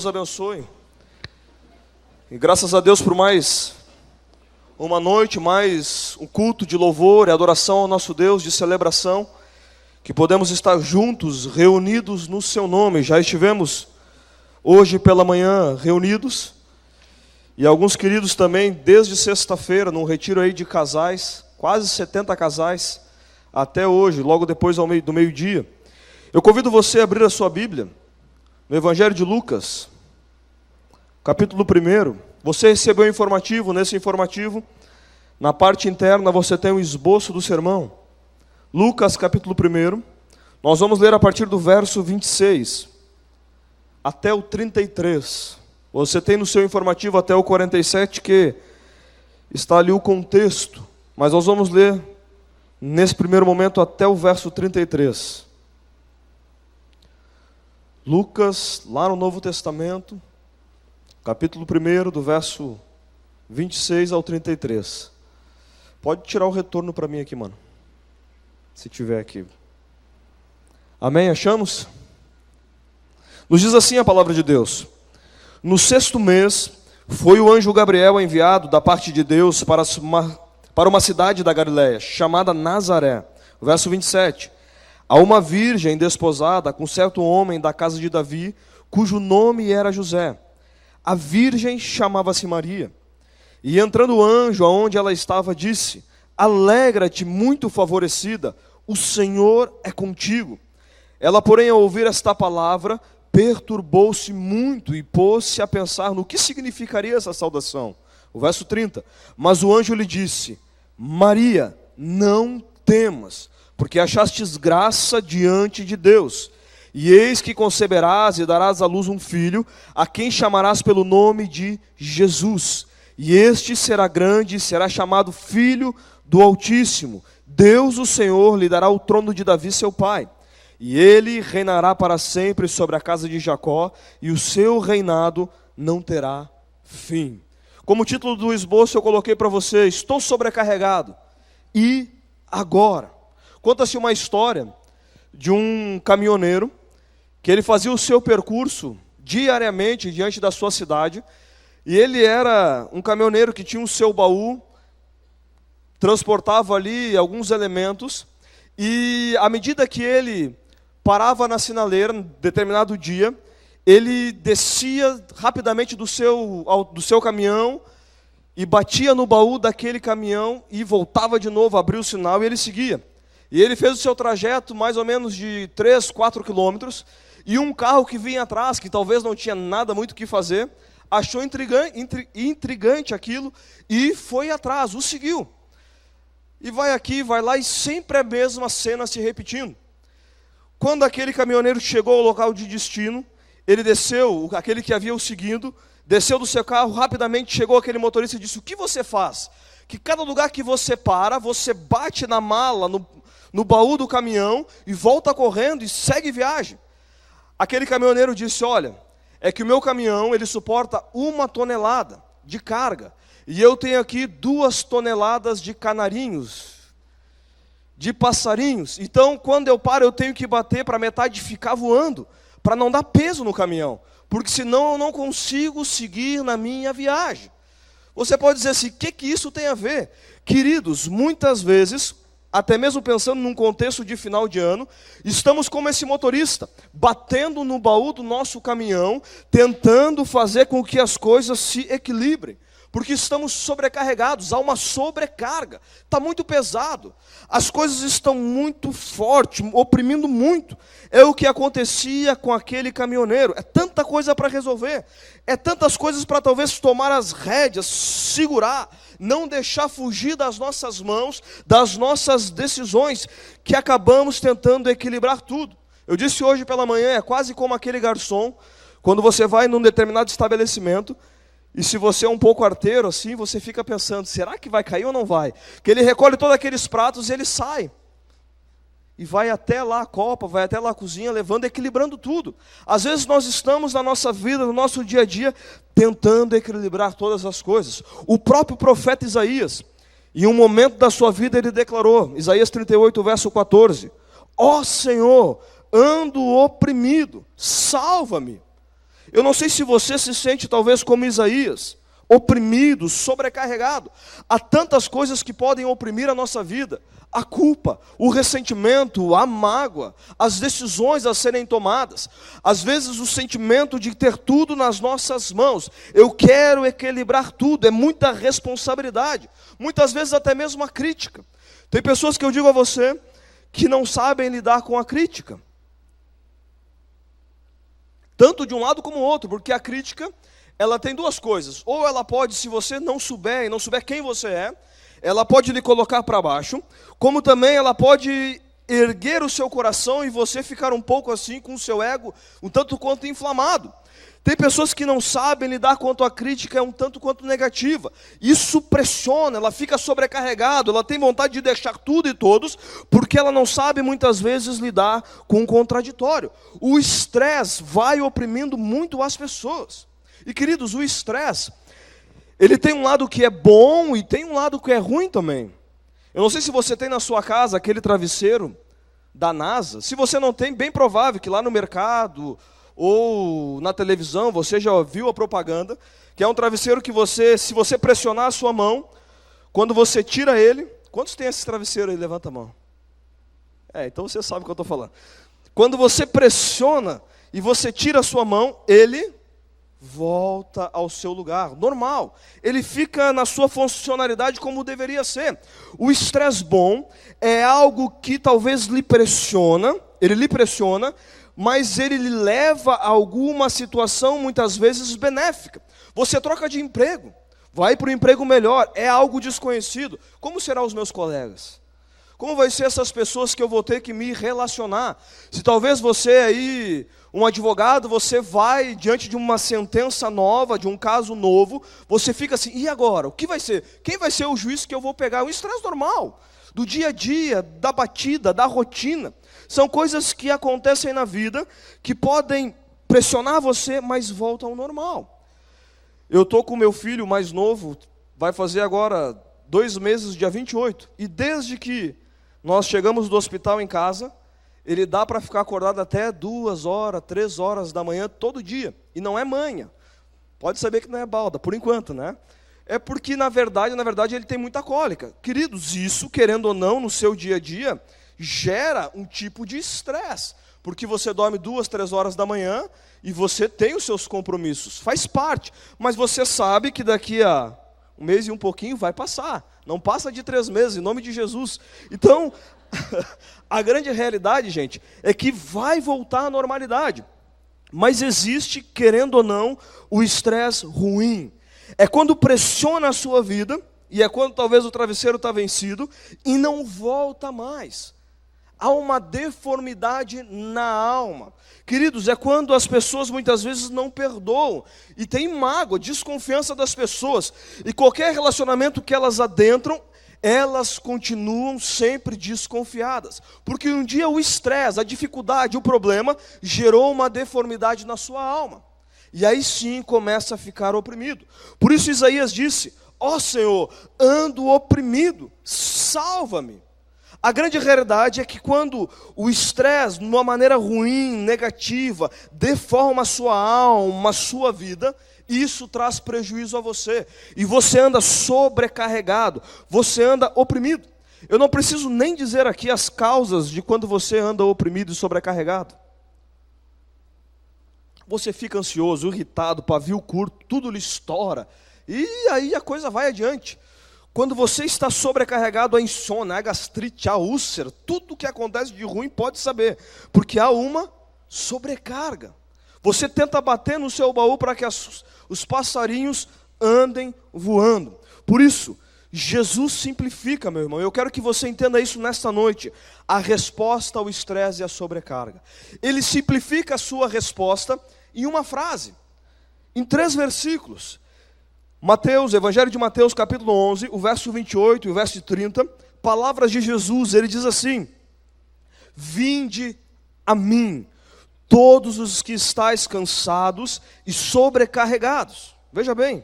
Deus abençoe. E graças a Deus por mais uma noite, mais um culto de louvor e adoração ao nosso Deus, de celebração, que podemos estar juntos, reunidos no seu nome. Já estivemos hoje pela manhã reunidos, e alguns queridos também, desde sexta-feira, num retiro aí de casais, quase 70 casais, até hoje, logo depois do meio-dia. Eu convido você a abrir a sua Bíblia, no Evangelho de Lucas, capítulo 1. Você recebeu um informativo. Nesse informativo, na parte interna, você tem um esboço do sermão. Lucas, capítulo 1. Nós vamos ler a partir do verso 26 até o 33. Você tem no seu informativo até o 47, que está ali o contexto. Mas nós vamos ler, nesse primeiro momento, até o verso 33. Lucas, lá no Novo Testamento, capítulo 1, do verso 26 ao 33. Pode tirar o retorno para mim aqui, mano. Se tiver aqui. Amém? Achamos? Nos diz assim a palavra de Deus: no 6º mês, foi o anjo Gabriel enviado da parte de Deus para uma cidade da Galileia, chamada Nazaré. Verso 27. A uma virgem desposada com certo homem da casa de Davi, cujo nome era José. A virgem chamava-se Maria. E entrando o anjo aonde ela estava, disse: alegra-te, muito favorecida, o Senhor é contigo. Ela, porém, ao ouvir esta palavra, perturbou-se muito e pôs-se a pensar no que significaria essa saudação. O verso 30. Mas o anjo lhe disse: Maria, não temas, porque achastes graça diante de Deus. E eis que conceberás e darás à luz um filho, a quem chamarás pelo nome de Jesus. E este será grande e será chamado Filho do Altíssimo. Deus, o Senhor, lhe dará o trono de Davi, seu pai. E ele reinará para sempre sobre a casa de Jacó, e o seu reinado não terá fim. Como título do esboço eu coloquei para você: estou sobrecarregado. E agora? Conta-se uma história de um caminhoneiro que ele fazia o seu percurso diariamente diante da sua cidade, e ele era um caminhoneiro que tinha o seu baú, transportava ali alguns elementos, e à medida que ele parava na sinaleira, em determinado dia, ele descia rapidamente do seu caminhão e batia no baú daquele caminhão e voltava de novo, abria o sinal e ele seguia. E ele fez o seu trajeto mais ou menos de 3, 4 quilômetros, e um carro que vinha atrás, que talvez não tinha nada muito o que fazer, achou intrigante aquilo e foi atrás, o seguiu. E vai aqui, vai lá, e sempre a mesma cena se repetindo. Quando aquele caminhoneiro chegou ao local de destino, ele desceu, aquele que havia o seguindo, desceu do seu carro, rapidamente chegou aquele motorista e disse: o que você faz? Que cada lugar que você para, você bate na mala, no baú do caminhão, e volta correndo e segue viagem. Aquele caminhoneiro disse: olha, é que o meu caminhão, ele suporta 1 tonelada de carga, e eu tenho aqui 2 toneladas de canarinhos, de passarinhos. Então, quando eu paro, eu tenho que bater para metade ficar voando, para não dar peso no caminhão, porque senão eu não consigo seguir na minha viagem. Você pode dizer assim: o que isso tem a ver? Queridos, muitas vezes, até mesmo pensando num contexto de final de ano, estamos como esse motorista, batendo no baú do nosso caminhão, tentando fazer com que as coisas se equilibrem, porque estamos sobrecarregados, há uma sobrecarga, está muito pesado, as coisas estão muito fortes, oprimindo muito. É o que acontecia com aquele caminhoneiro. É tanta coisa para resolver, é tantas coisas para talvez tomar as rédeas, segurar, não deixar fugir das nossas mãos, das nossas decisões, que acabamos tentando equilibrar tudo. Eu disse hoje pela manhã, é quase como aquele garçom, quando você vai num determinado estabelecimento, e se você é um pouco arteiro assim, você fica pensando: será que vai cair ou não vai? Que ele recolhe todos aqueles pratos e ele sai. E vai até lá a copa, vai até lá a cozinha, levando, equilibrando tudo. Às vezes nós estamos na nossa vida, no nosso dia a dia, tentando equilibrar todas as coisas. O próprio profeta Isaías, em um momento da sua vida, ele declarou, Isaías 38, verso 14: ó Senhor, ando oprimido, salva-me. Eu não sei se você se sente talvez como Isaías, oprimido, sobrecarregado. Há tantas coisas que podem oprimir a nossa vida. A culpa, o ressentimento, a mágoa, as decisões a serem tomadas. Às vezes o sentimento de ter tudo nas nossas mãos. Eu quero equilibrar tudo, é muita responsabilidade. Muitas vezes até mesmo a crítica. Tem pessoas que eu digo a você que não sabem lidar com a crítica. Tanto de um lado como do outro, porque a crítica, ela tem duas coisas. Ou ela pode, se você não souber e não souber quem você é, ela pode lhe colocar para baixo, como também ela pode erguer o seu coração e você ficar um pouco assim com o seu ego, um tanto quanto inflamado. Tem pessoas que não sabem lidar quanto a crítica é um tanto quanto negativa. Isso pressiona, ela fica sobrecarregada, ela tem vontade de deixar tudo e todos, porque ela não sabe muitas vezes lidar com o contraditório. O estresse vai oprimindo muito as pessoas. E queridos, o estresse, ele tem um lado que é bom e tem um lado que é ruim também. Eu não sei se você tem na sua casa aquele travesseiro da NASA. Se você não tem, bem provável que lá no mercado ou na televisão você já viu a propaganda, que é um travesseiro que você, se você pressionar a sua mão, quando você tira ele... Quantos tem esse travesseiro aí? Levanta a mão. Então você sabe o que eu estou falando. Quando você pressiona e você tira a sua mão, ele volta ao seu lugar, normal. Ele fica na sua funcionalidade como deveria ser. O estresse bom é algo que talvez lhe pressiona, mas ele lhe leva a alguma situação muitas vezes benéfica. Você troca de emprego, vai para um emprego melhor, é algo desconhecido. Como serão os meus colegas? Como vai ser essas pessoas que eu vou ter que me relacionar? Se talvez você aí, um advogado, você vai diante de uma sentença nova, de um caso novo, você fica assim, e agora? O que vai ser? Quem vai ser o juiz que eu vou pegar? Um estresse normal, do dia a dia, da batida, da rotina. São coisas que acontecem na vida, que podem pressionar você, mas voltam ao normal. Eu estou com meu filho mais novo, vai fazer agora 2 meses, dia 28, e desde que nós chegamos do hospital em casa, ele dá para ficar acordado até 2 horas, 3 horas da manhã, todo dia. E não é manha. Pode saber que não é balda, por enquanto, né? É porque, na verdade, ele tem muita cólica. Queridos, isso, querendo ou não, no seu dia a dia, gera um tipo de estresse. Porque você dorme 2, 3 horas da manhã e você tem os seus compromissos. Faz parte. Mas você sabe que daqui a 1 mês e um pouquinho vai passar. Não passa de 3 meses, em nome de Jesus. Então, a grande realidade, gente, é que vai voltar à normalidade. Mas existe, querendo ou não, o estresse ruim. É quando pressiona a sua vida, e é quando talvez o travesseiro está vencido, e não volta mais. Há uma deformidade na alma. Queridos, é quando as pessoas muitas vezes não perdoam, e tem mágoa, desconfiança das pessoas, e qualquer relacionamento que elas adentram, elas continuam sempre desconfiadas, porque um dia o estresse, a dificuldade, o problema, gerou uma deformidade na sua alma, e aí sim começa a ficar oprimido. Por isso Isaías disse, ó Senhor, ando oprimido, salva-me. A grande realidade é que quando o estresse, de uma maneira ruim, negativa, deforma a sua alma, a sua vida, isso traz prejuízo a você. E você anda sobrecarregado, você anda oprimido. Eu não preciso nem dizer aqui as causas de quando você anda oprimido e sobrecarregado. Você fica ansioso, irritado, pavio curto, tudo lhe estoura. E aí a coisa vai adiante. Quando você está sobrecarregado, a insônia, a gastrite, a úlcera, tudo que acontece de ruim pode saber, porque há uma sobrecarga. Você tenta bater no seu baú para que os passarinhos andem voando. Por isso, Jesus simplifica, meu irmão. Eu quero que você entenda isso nesta noite. A resposta ao estresse e à sobrecarga. Ele simplifica a sua resposta em uma frase, em 3 versículos. Mateus, Evangelho de Mateus, capítulo 11, o verso 28 e o verso 30, palavras de Jesus, ele diz assim, vinde a mim, todos os que estáis cansados e sobrecarregados, veja bem,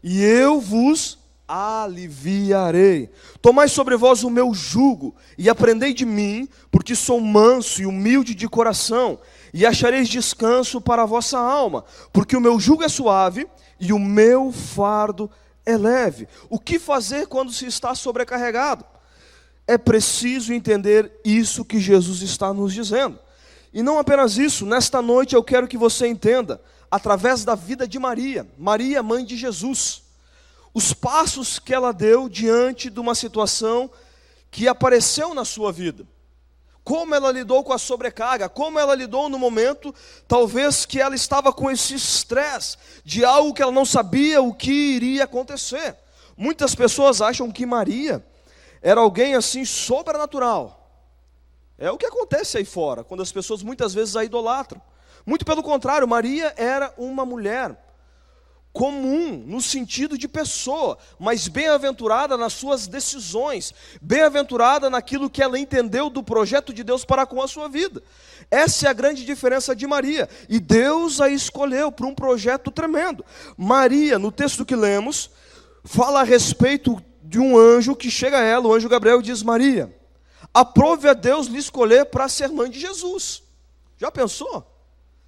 e eu vos aliviarei. Tomai sobre vós o meu jugo, e aprendei de mim, porque sou manso e humilde de coração, e achareis descanso para a vossa alma, porque o meu jugo é suave e o meu fardo é leve. O que fazer quando se está sobrecarregado? É preciso entender isso que Jesus está nos dizendo. E não apenas isso, nesta noite eu quero que você entenda, através da vida de Maria, Maria, mãe de Jesus, os passos que ela deu diante de uma situação que apareceu na sua vida. Como ela lidou com a sobrecarga, como ela lidou no momento, talvez que ela estava com esse estresse, de algo que ela não sabia o que iria acontecer. Muitas pessoas acham que Maria era alguém assim sobrenatural. É o que acontece aí fora, quando as pessoas muitas vezes a idolatram. Muito pelo contrário, Maria era uma mulher comum, no sentido de pessoa, mas bem-aventurada nas suas decisões, bem-aventurada naquilo que ela entendeu do projeto de Deus para com a sua vida. Essa é a grande diferença de Maria, e Deus a escolheu para um projeto tremendo. Maria, no texto que lemos, fala a respeito de um anjo que chega a ela, o anjo Gabriel, e diz: Maria, aprove a Deus lhe escolher para ser mãe de Jesus. Já pensou?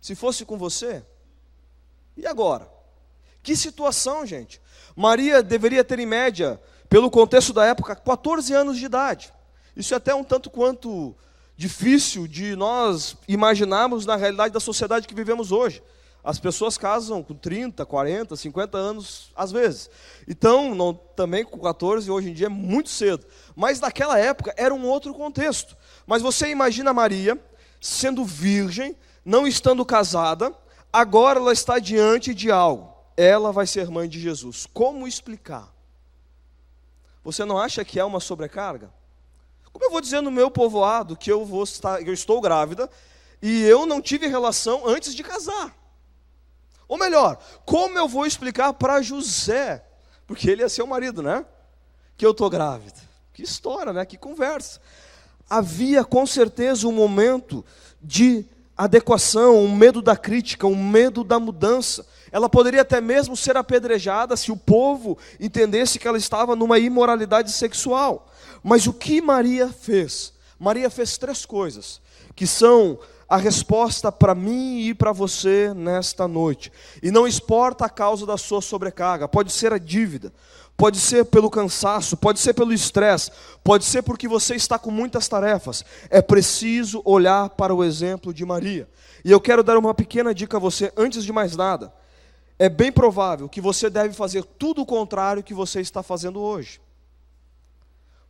Se fosse com você? E agora? Que situação, gente. Maria deveria ter em média, pelo contexto da época, 14 anos de idade. Isso é até um tanto quanto difícil de nós imaginarmos na realidade da sociedade que vivemos hoje. As pessoas casam com 30, 40, 50 anos às vezes. Então, também com 14 hoje em dia é muito cedo. Mas naquela época era um outro contexto. Mas você imagina Maria sendo virgem, não estando casada, agora ela está diante de algo. Ela vai ser mãe de Jesus. Como explicar? Você não acha que é uma sobrecarga? Como eu vou dizer no meu povoado que eu estou grávida e eu não tive relação antes de casar? Ou melhor, como eu vou explicar para José, porque ele é seu marido, né? Que eu estou grávida. Que história, né? Que conversa. Havia com certeza um momento de adequação, um medo da crítica, um medo da mudança. Ela poderia até mesmo ser apedrejada se o povo entendesse que ela estava numa imoralidade sexual. Mas o que Maria fez? Maria fez 3 coisas, que são a resposta para mim e para você nesta noite. E não importa a causa da sua sobrecarga, pode ser a dívida, pode ser pelo cansaço, pode ser pelo estresse, pode ser porque você está com muitas tarefas. É preciso olhar para o exemplo de Maria. E eu quero dar uma pequena dica a você, antes de mais nada. É bem provável que você deve fazer tudo o contrário que você está fazendo hoje.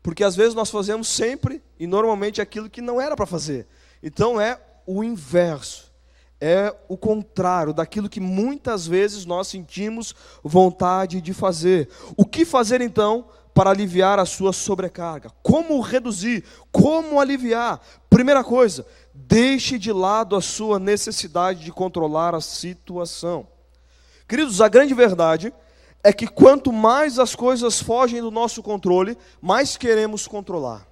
Porque às vezes nós fazemos sempre e normalmente aquilo que não era para fazer. Então é o inverso. É o contrário daquilo que muitas vezes nós sentimos vontade de fazer. O que fazer então para aliviar a sua sobrecarga? Como reduzir? Como aliviar? Primeira coisa, deixe de lado a sua necessidade de controlar a situação. Queridos, a grande verdade é que quanto mais as coisas fogem do nosso controle, mais queremos controlar.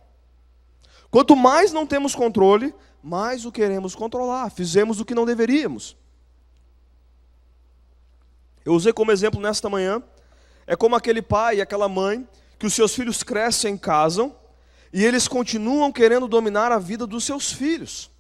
Quanto mais não temos controle, mais o queremos controlar. Fizemos o que não deveríamos. Eu usei como exemplo nesta manhã, é como aquele pai e aquela mãe que os seus filhos crescem, casam, e eles continuam querendo dominar a vida dos seus filhos.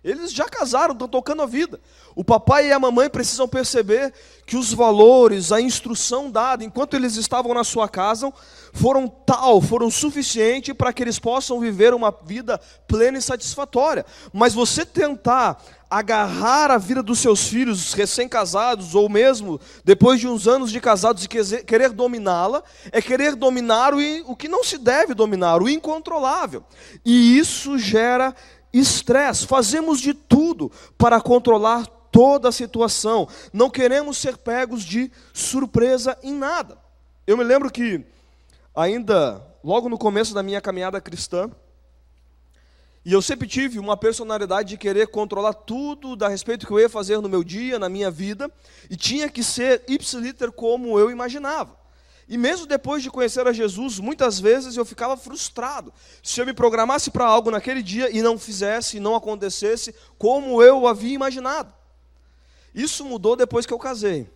Eles já casaram, estão tocando a vida. O papai e a mamãe precisam perceber que os valores, a instrução dada, enquanto eles estavam na sua casa, foram suficientes para que eles possam viver uma vida plena e satisfatória. Mas você tentar agarrar a vida dos seus filhos recém-casados, ou mesmo depois de uns anos de casados, e querer dominá-la, é querer dominar o que não se deve dominar, o incontrolável. E isso gera estresse. Fazemos de tudo para controlar toda a situação. Não queremos ser pegos de surpresa em nada. Eu me lembro que ainda logo no começo da minha caminhada cristã, e eu sempre tive uma personalidade de querer controlar tudo a respeito do que eu ia fazer no meu dia, na minha vida, e tinha que ser ipsiliter como eu imaginava. E mesmo depois de conhecer a Jesus, muitas vezes eu ficava frustrado. Se eu me programasse para algo naquele dia e não fizesse, e não acontecesse como eu havia imaginado. Isso mudou depois que eu casei.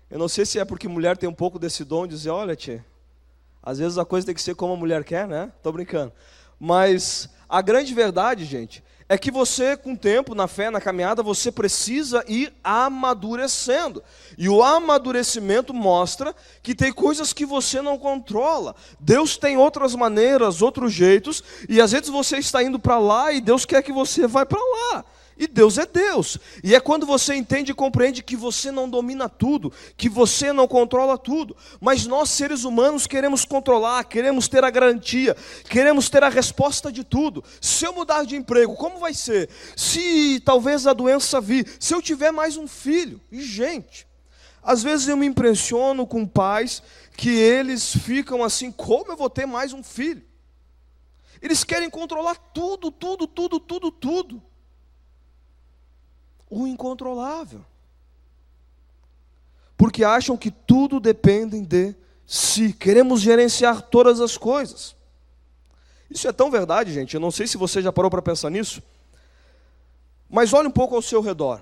Eu não sei se é porque mulher tem um pouco desse dom de dizer, olha, tchê, às vezes a coisa tem que ser como a mulher quer, né? Estou brincando. Mas a grande verdade, gente, é que você, com o tempo, na fé, na caminhada, você precisa ir amadurecendo. E o amadurecimento mostra que tem coisas que você não controla. Deus tem outras maneiras, outros jeitos, e às vezes você está indo para lá e Deus quer que você vá para lá. E Deus é Deus. E é quando você entende e compreende que você não domina tudo, que você não controla tudo. Mas nós, seres humanos, queremos controlar, queremos ter a garantia, queremos ter a resposta de tudo. Se eu mudar de emprego, como vai ser? Se talvez a doença vir, se eu tiver mais um filho. E gente, às vezes eu me impressiono com pais que eles ficam assim, como eu vou ter mais um filho? Eles querem controlar tudo, tudo, tudo, tudo, tudo. O incontrolável. Porque acham que tudo depende de si. Queremos gerenciar todas as coisas. Isso é tão verdade, gente. Eu não sei se você já parou para pensar nisso. Mas olhe um pouco ao seu redor.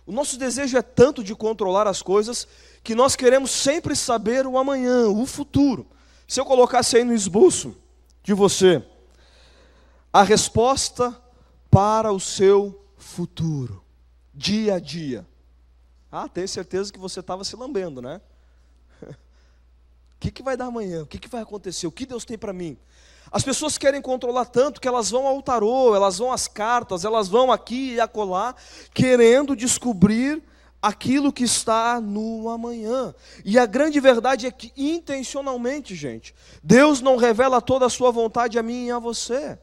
O nosso desejo é tanto de controlar as coisas que nós queremos sempre saber o amanhã, o futuro. Se eu colocasse aí no esboço de você a resposta para o seu futuro, dia a dia. Ah, tenho certeza que você estava se lambendo, né? O que vai dar amanhã? O que vai acontecer? O que Deus tem para mim? As pessoas querem controlar tanto que elas vão ao tarô, elas vão às cartas, elas vão aqui e acolá, querendo descobrir aquilo que está no amanhã. E a grande verdade é que, intencionalmente, gente, Deus não revela toda a sua vontade a mim e a você.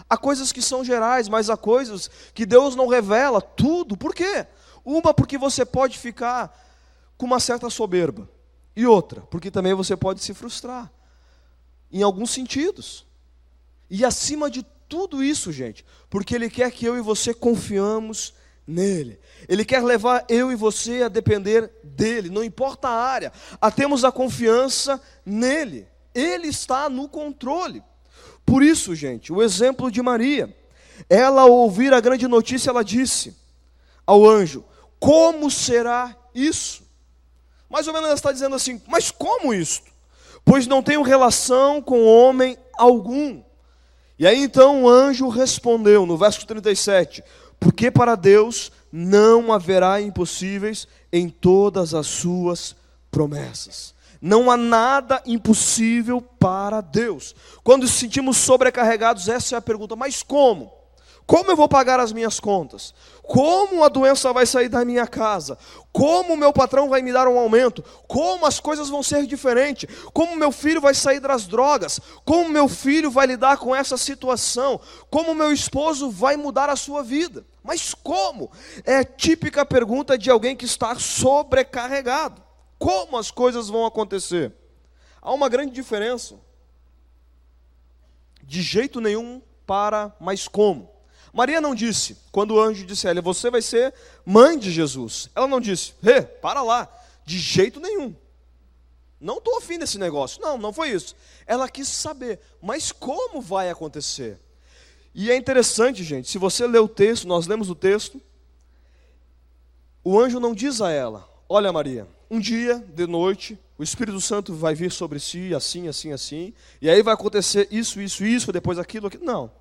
Há coisas que são gerais, mas há coisas que Deus não revela tudo. Por quê? Uma, porque você pode ficar com uma certa soberba. E outra, porque também você pode se frustrar. Em alguns sentidos. E acima de tudo isso, gente, porque Ele quer que eu e você confiamos nele. Ele quer levar eu e você a depender dele, não importa a área. Temos a confiança nele. Ele está no controle. Por isso, gente, o exemplo de Maria, ela ao ouvir a grande notícia, ela disse ao anjo, como será isso? Mais ou menos ela está dizendo assim, mas como isto? Pois não tenho relação com homem algum. E aí então o anjo respondeu, no verso 37, porque para Deus não haverá impossíveis em todas as suas promessas. Não há nada impossível para Deus. Quando nos sentimos sobrecarregados, essa é a pergunta, mas como? Como eu vou pagar as minhas contas? Como a doença vai sair da minha casa? Como o meu patrão vai me dar um aumento? Como as coisas vão ser diferentes? Como meu filho vai sair das drogas? Como meu filho vai lidar com essa situação? Como meu esposo vai mudar a sua vida? Mas como? É a típica pergunta de alguém que está sobrecarregado. Como as coisas vão acontecer? Há uma grande diferença. De jeito nenhum para mas como. Maria não disse, quando o anjo disse a ela, você vai ser mãe de Jesus. Ela não disse, para lá, de jeito nenhum. Não estou afim desse negócio. Não, não foi isso. Ela quis saber, mas como vai acontecer? E é interessante, gente, se você ler o texto, nós lemos o texto, o anjo não diz a ela, olha Maria, um dia, de noite, o Espírito Santo vai vir sobre si, assim, assim, assim, e aí vai acontecer isso, isso, isso, depois aquilo, aquilo. Não.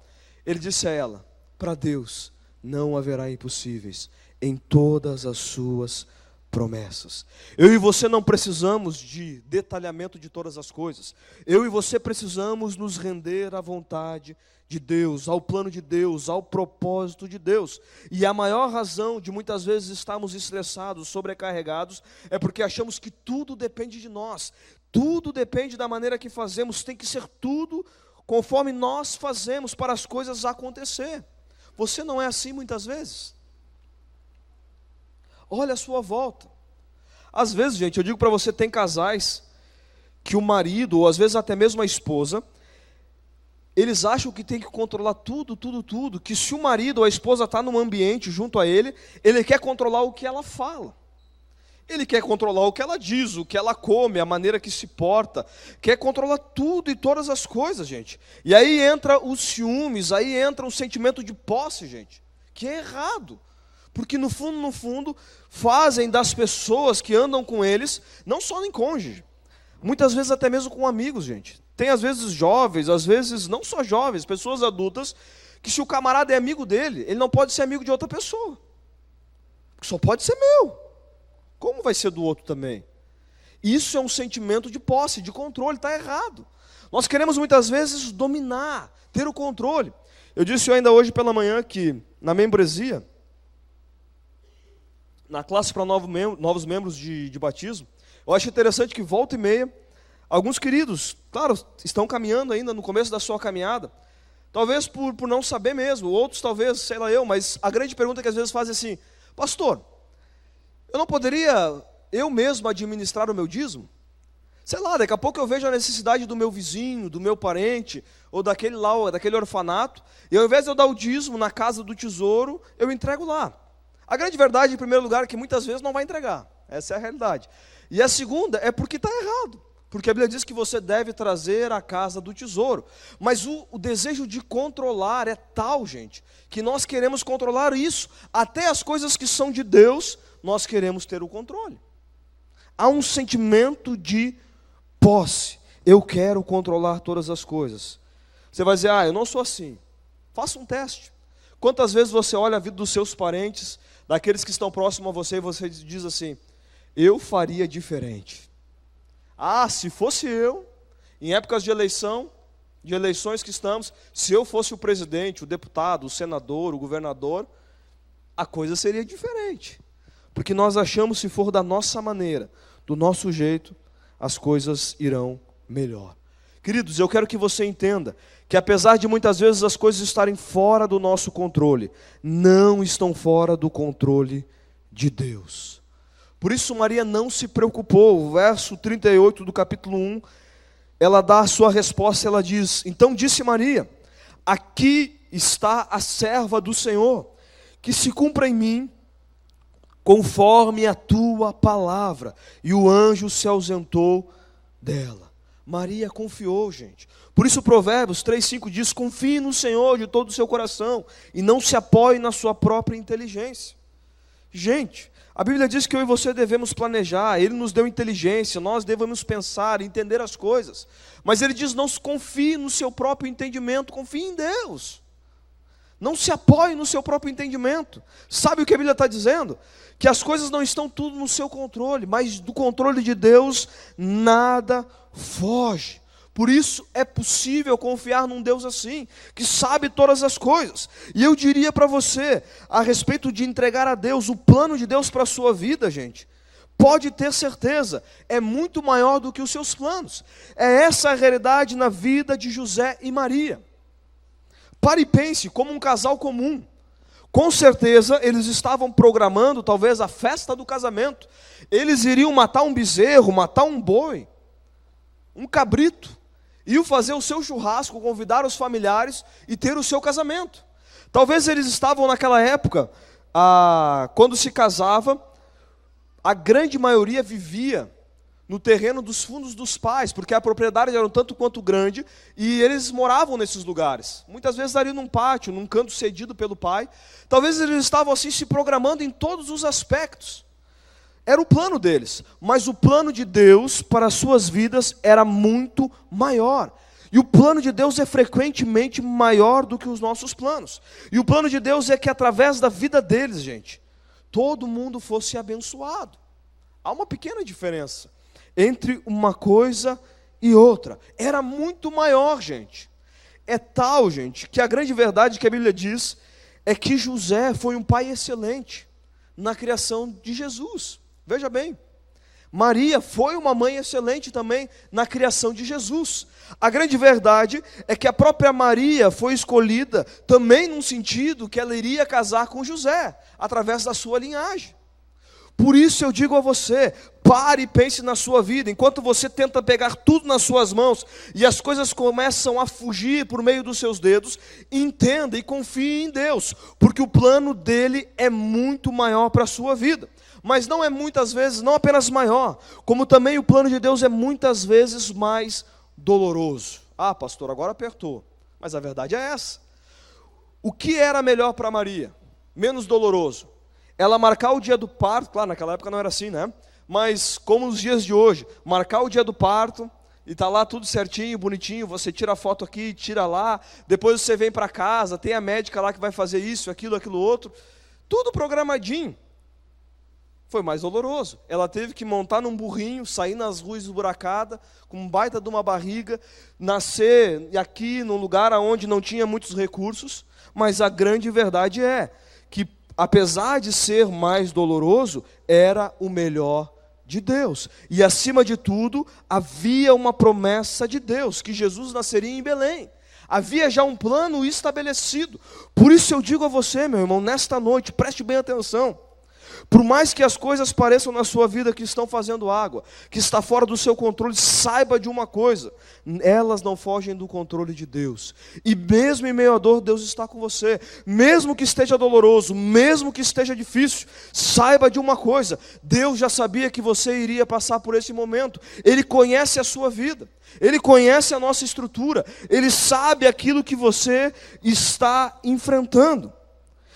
Ele disse a ela, para Deus não haverá impossíveis em todas as suas promessas. Eu e você não precisamos de detalhamento de todas as coisas. Eu e você precisamos nos render à vontade de Deus, ao plano de Deus, ao propósito de Deus. E a maior razão de muitas vezes estarmos estressados, sobrecarregados, é porque achamos que tudo depende de nós. Tudo depende da maneira que fazemos, tem que ser tudo conforme nós fazemos para as coisas acontecer. Você não é assim muitas vezes? Olha a sua volta. Às vezes, gente, eu digo para você, tem casais que o marido, ou às vezes até mesmo a esposa, eles acham que tem que controlar tudo, tudo, tudo, que se o marido ou a esposa está num ambiente junto a ele quer controlar o que ela fala. Ele quer controlar o que ela diz, o que ela come, a maneira que se porta, quer controlar tudo e todas as coisas, gente. E aí entra os ciúmes, aí entra um sentimento de posse, gente, que é errado. Porque no fundo, fazem das pessoas que andam com eles, não só em cônjuge, muitas vezes até mesmo com amigos, gente. Tem às vezes jovens, às vezes não só jovens, pessoas adultas, que se o camarada é amigo dele, ele não pode ser amigo de outra pessoa. Só pode ser meu. Como vai ser do outro também? Isso é um sentimento de posse, de controle, está errado. Nós queremos muitas vezes dominar, ter o controle. Eu disse ainda hoje pela manhã que na membresia, na classe para novos membros de batismo, eu acho interessante que volta e meia, alguns queridos, claro, estão caminhando ainda no começo da sua caminhada, talvez por não saber mesmo, outros talvez, sei lá eu, mas a grande pergunta que às vezes fazem é assim: pastor, eu não poderia eu mesmo administrar o meu dízimo? Sei lá, daqui a pouco eu vejo a necessidade do meu vizinho, do meu parente, ou daquele lá, daquele orfanato, e ao invés de eu dar o dízimo na casa do tesouro, eu entrego lá. A grande verdade, em primeiro lugar, é que muitas vezes não vai entregar. Essa é a realidade. E a segunda é porque está errado. Porque a Bíblia diz que você deve trazer à casa do tesouro. Mas o desejo de controlar é tal, gente, que nós queremos controlar isso. Até as coisas que são de Deus, nós queremos ter o controle. Há um sentimento de posse. Eu quero controlar todas as coisas. Você vai dizer: eu não sou assim. Faça um teste. Quantas vezes você olha a vida dos seus parentes, daqueles que estão próximos a você, e você diz assim: eu faria diferente. Se fosse eu, em épocas de eleições que estamos, se eu fosse o presidente, o deputado, o senador, o governador, a coisa seria diferente. Porque nós achamos, se for da nossa maneira, do nosso jeito, as coisas irão melhor. Queridos, eu quero que você entenda que apesar de muitas vezes as coisas estarem fora do nosso controle, não estão fora do controle de Deus. Por isso Maria não se preocupou. O verso 38 do capítulo 1, ela dá a sua resposta, ela diz: então disse Maria, aqui está a serva do Senhor, que se cumpra em mim conforme a tua palavra. E o anjo se ausentou dela. Maria confiou, gente. Por isso Provérbios 3:5 diz: confie no Senhor de todo o seu coração e não se apoie na sua própria inteligência. Gente, a Bíblia diz que eu e você devemos planejar. Ele nos deu inteligência, nós devemos pensar, entender as coisas. Mas Ele diz: não se confie no seu próprio entendimento, confie em Deus. Não se apoie no seu próprio entendimento. Sabe o que a Bíblia está dizendo? Que as coisas não estão tudo no seu controle, mas do controle de Deus nada foge. Por isso é possível confiar num Deus assim, que sabe todas as coisas. E eu diria para você, a respeito de entregar a Deus, o plano de Deus para a sua vida, gente, pode ter certeza, é muito maior do que os seus planos. É essa a realidade na vida de José e Maria. Pare e pense, como um casal comum. Com certeza eles estavam programando talvez a festa do casamento. Eles iriam matar um bezerro, matar um boi, um cabrito, iam fazer o seu churrasco, convidar os familiares e ter o seu casamento. Talvez eles estavam naquela época, quando se casava, a grande maioria vivia no terreno dos fundos dos pais, porque a propriedade era um tanto quanto grande, e eles moravam nesses lugares. Muitas vezes ali num pátio, num canto cedido pelo pai. Talvez eles estavam assim se programando em todos os aspectos. Era o plano deles, mas o plano de Deus para as suas vidas era muito maior. E o plano de Deus é frequentemente maior do que os nossos planos. E o plano de Deus é que através da vida deles, gente, todo mundo fosse abençoado. Há uma pequena diferença entre uma coisa e outra. Era muito maior, gente. É tal, gente, que a grande verdade que a Bíblia diz é que José foi um pai excelente na criação de Jesus. Veja bem, Maria foi uma mãe excelente também na criação de Jesus. A grande verdade é que a própria Maria foi escolhida também num sentido que ela iria casar com José, através da sua linhagem. Por isso eu digo a você, pare e pense na sua vida. Enquanto você tenta pegar tudo nas suas mãos e as coisas começam a fugir por meio dos seus dedos, entenda e confie em Deus, porque o plano dele é muito maior para a sua vida. Mas não é muitas vezes, não apenas maior, como também o plano de Deus é muitas vezes mais doloroso. Pastor, agora apertou. Mas a verdade é essa. O que era melhor para Maria? Menos doloroso. Ela marcar o dia do parto, claro, naquela época não era assim, né? Mas como nos dias de hoje, marcar o dia do parto, e está lá tudo certinho, bonitinho, você tira a foto aqui, tira lá, depois você vem para casa, tem a médica lá que vai fazer isso, aquilo outro, tudo programadinho. Foi mais doloroso. Ela teve que montar num burrinho, sair nas ruas esburacadas, com um baita de uma barriga, nascer aqui num lugar onde não tinha muitos recursos, mas a grande verdade é que, apesar de ser mais doloroso, era o melhor de Deus. E acima de tudo, havia uma promessa de Deus, que Jesus nasceria em Belém. Havia já um plano estabelecido. Por isso eu digo a você, meu irmão, nesta noite, preste bem atenção. Por mais que as coisas pareçam na sua vida que estão fazendo água, que está fora do seu controle, saiba de uma coisa: elas não fogem do controle de Deus. E mesmo em meio à dor, Deus está com você. Mesmo que esteja doloroso, mesmo que esteja difícil, saiba de uma coisa: Deus já sabia que você iria passar por esse momento. Ele conhece a sua vida, Ele conhece a nossa estrutura, Ele sabe aquilo que você está enfrentando.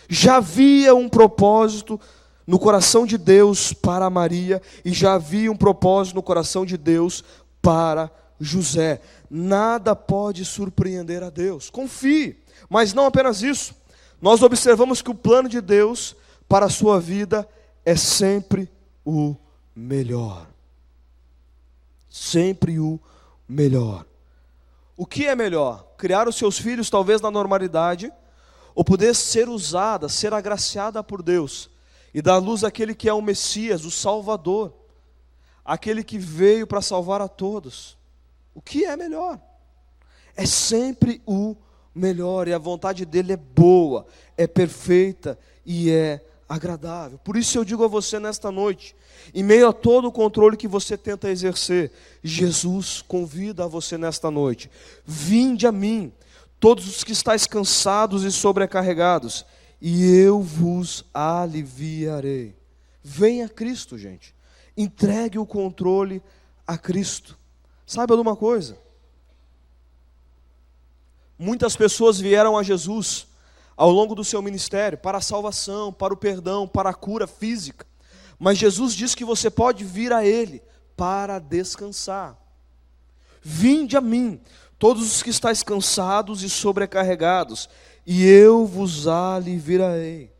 Já havia um propósito no coração de Deus para Maria, e já havia um propósito no coração de Deus para José. Nada pode surpreender a Deus. Confie, mas não apenas isso. Nós observamos que o plano de Deus para a sua vida é sempre o melhor. Sempre o melhor. O que é melhor? Criar os seus filhos talvez na normalidade, ou poder ser usada, ser agraciada por Deus e dar luz àquele que é o Messias, o Salvador, aquele que veio para salvar a todos. O que é melhor? É sempre o melhor, e a vontade dele é boa, é perfeita e é agradável. Por isso eu digo a você nesta noite, em meio a todo o controle que você tenta exercer, Jesus convida a você nesta noite: vinde a mim, todos os que estáis cansados e sobrecarregados, e eu vos aliviarei. Venha a Cristo, gente. Entregue o controle a Cristo. Saiba de uma coisa: muitas pessoas vieram a Jesus ao longo do seu ministério para a salvação, para o perdão, para a cura física. Mas Jesus diz que você pode vir a Ele para descansar. Vinde a mim, todos os que estáis cansados e sobrecarregados, e eu vos aliviarei.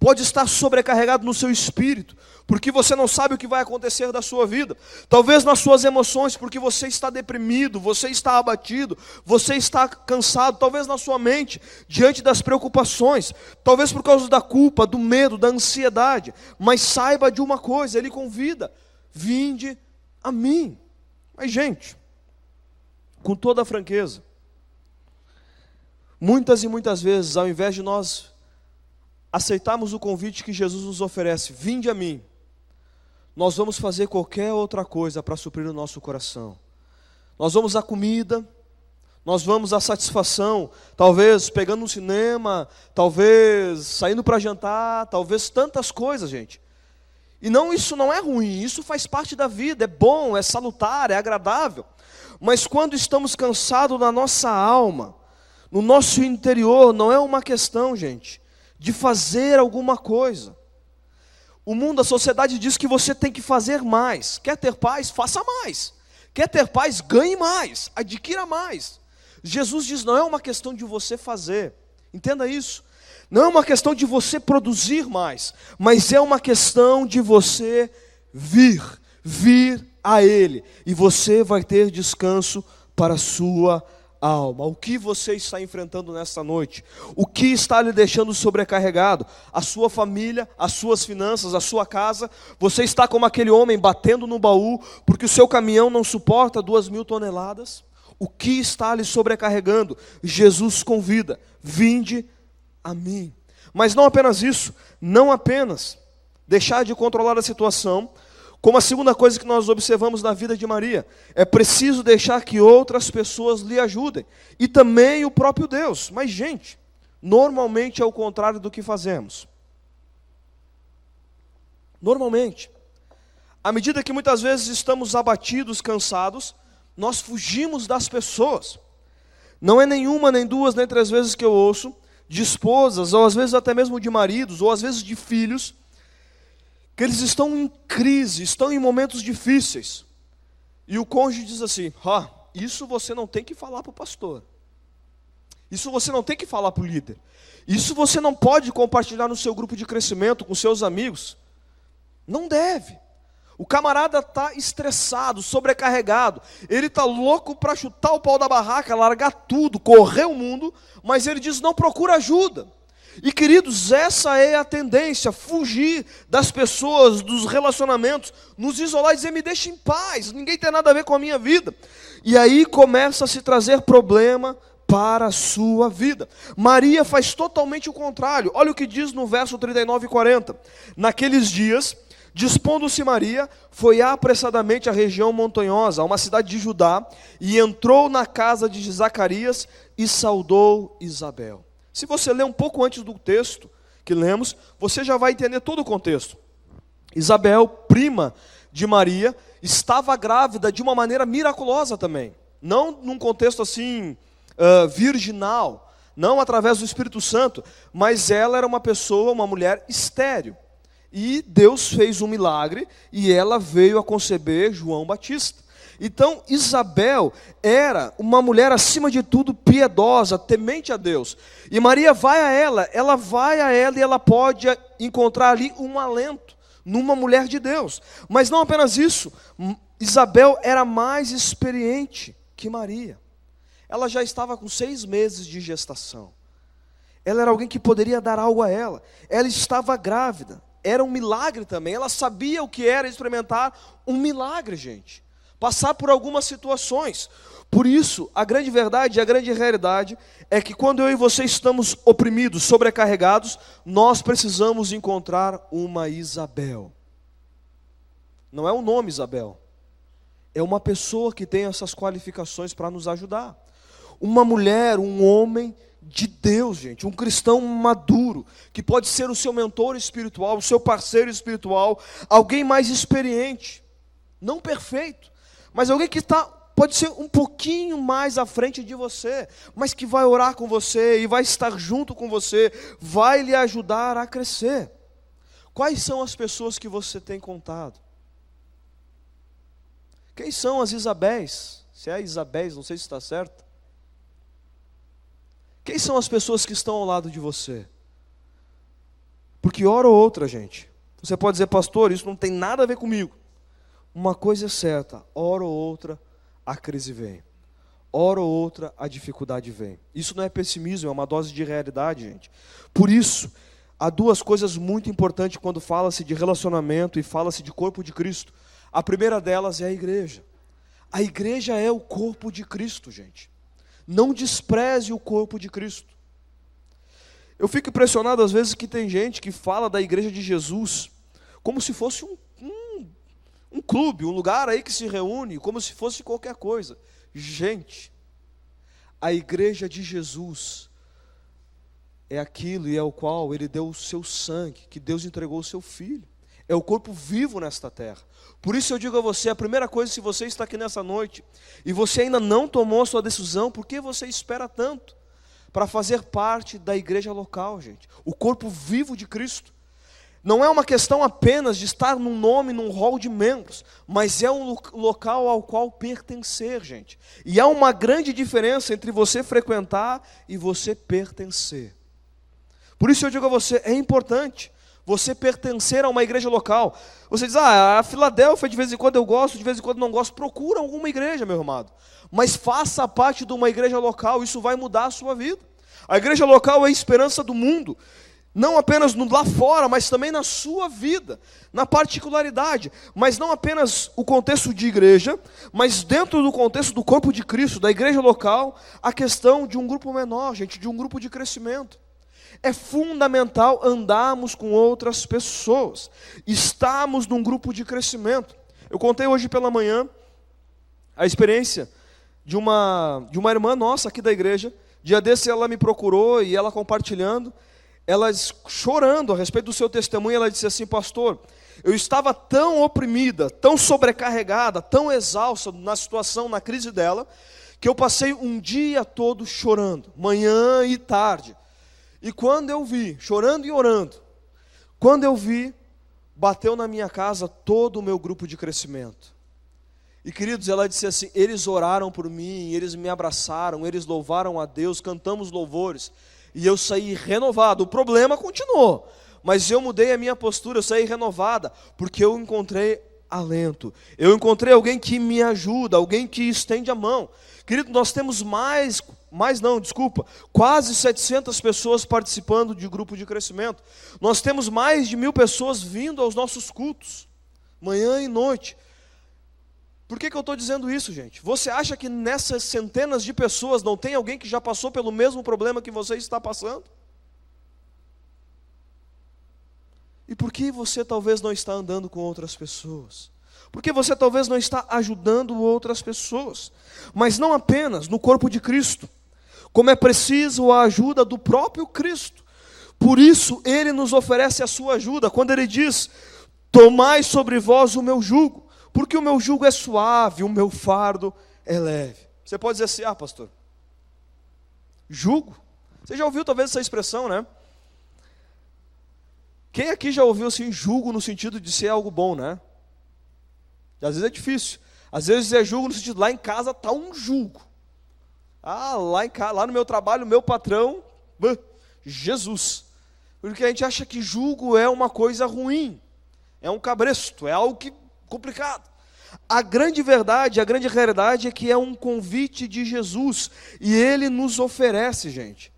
Pode estar sobrecarregado no seu espírito, porque você não sabe o que vai acontecer da sua vida. Talvez nas suas emoções, porque você está deprimido, você está abatido, você está cansado. Talvez na sua mente, diante das preocupações. Talvez por causa da culpa, do medo, da ansiedade. Mas saiba de uma coisa: Ele convida: vinde a mim. Mas, gente, com toda a franqueza, muitas e muitas vezes, ao invés de nós aceitarmos o convite que Jesus nos oferece, vinde a mim, nós vamos fazer qualquer outra coisa para suprir o nosso coração. Nós vamos à comida, nós vamos à satisfação, talvez pegando um cinema, talvez saindo para jantar, talvez tantas coisas, gente. E não, isso não é ruim, isso faz parte da vida, é bom, é salutar, é agradável. Mas quando estamos cansados na nossa alma, no nosso interior, não é uma questão, gente, de fazer alguma coisa. O mundo, a sociedade diz que você tem que fazer mais. Quer ter paz? Faça mais. Quer ter paz? Ganhe mais, adquira mais. Jesus diz: não é uma questão de você fazer, entenda isso. Não é uma questão de você produzir mais, mas é uma questão de você vir a Ele, e você vai ter descanso para a sua alma. O que você está enfrentando nesta noite? O que está lhe deixando sobrecarregado? A sua família, as suas finanças, a sua casa? Você está como aquele homem batendo no baú, porque o seu caminhão não suporta 2.000 toneladas? O que está lhe sobrecarregando? Jesus convida: vinde a mim. Mas não apenas isso, não apenas deixar de controlar a situação, como a segunda coisa que nós observamos na vida de Maria: é preciso deixar que outras pessoas lhe ajudem, e também o próprio Deus. Mas, gente, normalmente é o contrário do que fazemos. Normalmente, à medida que muitas vezes estamos abatidos, cansados, nós fugimos das pessoas. Não é nenhuma, nem duas, nem três vezes que eu ouço de esposas, ou às vezes até mesmo de maridos, ou às vezes de filhos, que eles estão em crise, estão em momentos difíceis, e o cônjuge diz assim: isso você não tem que falar para o pastor. Isso você não tem que falar para o líder. Isso você não pode compartilhar no seu grupo de crescimento, com seus amigos. Não deve. O camarada está estressado, sobrecarregado. Ele está louco para chutar o pau da barraca, largar tudo, correr o mundo. Mas ele diz: não procura ajuda. E queridos, essa é a tendência, fugir das pessoas, dos relacionamentos, nos isolar e dizer: me deixa em paz, ninguém tem nada a ver com a minha vida. E aí começa a se trazer problema para a sua vida. Maria faz totalmente o contrário. Olha o que diz no verso 39 e 40. Naqueles dias, dispondo-se Maria, foi apressadamente à região montanhosa, a uma cidade de Judá, e entrou na casa de Zacarias e saudou Isabel. Se você ler um pouco antes do texto que lemos, você já vai entender todo o contexto. Isabel, prima de Maria, estava grávida de uma maneira miraculosa também. Não num contexto assim, virginal, não através do Espírito Santo, mas ela era uma pessoa, uma mulher estéril. E Deus fez um milagre e ela veio a conceber João Batista. Então Isabel era uma mulher acima de tudo piedosa, temente a Deus. E Maria vai a ela vai a ela e ela pode encontrar ali um alento numa mulher de Deus. Mas não apenas isso, Isabel era mais experiente que Maria. Ela já estava com 6 meses de gestação. Ela era alguém que poderia dar algo a ela. Ela estava grávida. Era um milagre também. Ela sabia o que era experimentar um milagre, gente. Passar por algumas situações. Por isso, a grande verdade e a grande realidade é que quando eu e você estamos oprimidos, sobrecarregados, nós precisamos encontrar uma Isabel. Não é o nome Isabel. É uma pessoa que tem essas qualificações para nos ajudar. Uma mulher, um homem de Deus, gente, um cristão maduro, que pode ser o seu mentor espiritual, o seu parceiro espiritual, alguém mais experiente, não perfeito, mas alguém que pode ser um pouquinho mais à frente de você, mas que vai orar com você e vai estar junto com você, vai lhe ajudar a crescer. Quais são as pessoas que você tem contado? Quem são as Isabéis? Se é Isabéis, não sei se está certo. Quem são as pessoas que estão ao lado de você? Porque hora ou outra, gente, você pode dizer: pastor, isso não tem nada a ver comigo. Uma coisa é certa, hora ou outra a crise vem. Hora ou outra a dificuldade vem. Isso não é pessimismo, é uma dose de realidade, gente. Por isso, há 2 coisas muito importantes quando fala-se de relacionamento e fala-se de corpo de Cristo. A primeira delas é a igreja. A igreja é o corpo de Cristo, gente. Não despreze o corpo de Cristo. Eu fico impressionado às vezes que tem gente que fala da igreja de Jesus como se fosse um clube, um lugar aí que se reúne, como se fosse qualquer coisa. Gente, a igreja de Jesus é aquilo e é o qual Ele deu o seu sangue, que Deus entregou o seu Filho. É o corpo vivo nesta terra. Por isso eu digo a você, a primeira coisa, se você está aqui nessa noite e você ainda não tomou a sua decisão, por que você espera tanto para fazer parte da igreja local, gente? O corpo vivo de Cristo. Não é uma questão apenas de estar num nome, num rol de membros, mas é um local ao qual pertencer, gente. E há uma grande diferença entre você frequentar e você pertencer. Por isso eu digo a você, é importante você pertencer a uma igreja local. Você diz: a Filadélfia de vez em quando eu gosto, de vez em quando não gosto. Procura alguma igreja, meu amado. Mas faça parte de uma igreja local, isso vai mudar a sua vida. A igreja local é a esperança do mundo. Não apenas lá fora, mas também na sua vida, na particularidade. Mas não apenas o contexto de igreja, mas dentro do contexto do corpo de Cristo, da igreja local, a questão de um grupo menor, gente, de um grupo de crescimento. É fundamental andarmos com outras pessoas, estarmos num grupo de crescimento. Eu contei hoje pela manhã a experiência de uma irmã nossa aqui da igreja. Dia desse ela me procurou e ela compartilhando, ela chorando a respeito do seu testemunho, ela disse assim: pastor, eu estava tão oprimida, tão sobrecarregada, tão exausta na situação, na crise dela, que eu passei um dia todo chorando, manhã e tarde. E quando eu vi, chorando e orando, quando eu vi, bateu na minha casa todo o meu grupo de crescimento. E queridos, ela disse assim, eles oraram por mim, eles me abraçaram, eles louvaram a Deus, cantamos louvores, e eu saí renovado. O problema continuou, mas eu mudei a minha postura, eu saí renovada, porque eu encontrei alento, eu encontrei alguém que me ajuda, alguém que estende a mão. Querido, nós temos quase 700 pessoas participando de grupo de crescimento. Nós temos mais de 1000 pessoas vindo aos nossos cultos, manhã e noite. Por que eu estou dizendo isso, gente? Você acha que nessas centenas de pessoas não tem alguém que já passou pelo mesmo problema que você está passando? E por que você talvez não está andando com outras pessoas? Por que você talvez não está ajudando outras pessoas? Mas não apenas no corpo de Cristo, como é preciso a ajuda do próprio Cristo. Por isso Ele nos oferece a sua ajuda, quando Ele diz, tomai sobre vós o meu jugo, porque o meu jugo é suave, o meu fardo é leve. Você pode dizer assim, pastor, jugo? Você já ouviu talvez essa expressão, né? Quem aqui já ouviu assim, jugo no sentido de ser algo bom, né? Às vezes é difícil. Às vezes é jugo no sentido, lá em casa está um jugo. Lá no meu trabalho, o meu patrão, Jesus. Porque a gente acha que jugo é uma coisa ruim, é um cabresto, é algo complicado. A grande verdade, a grande realidade é que é um convite de Jesus, e Ele nos oferece, gente,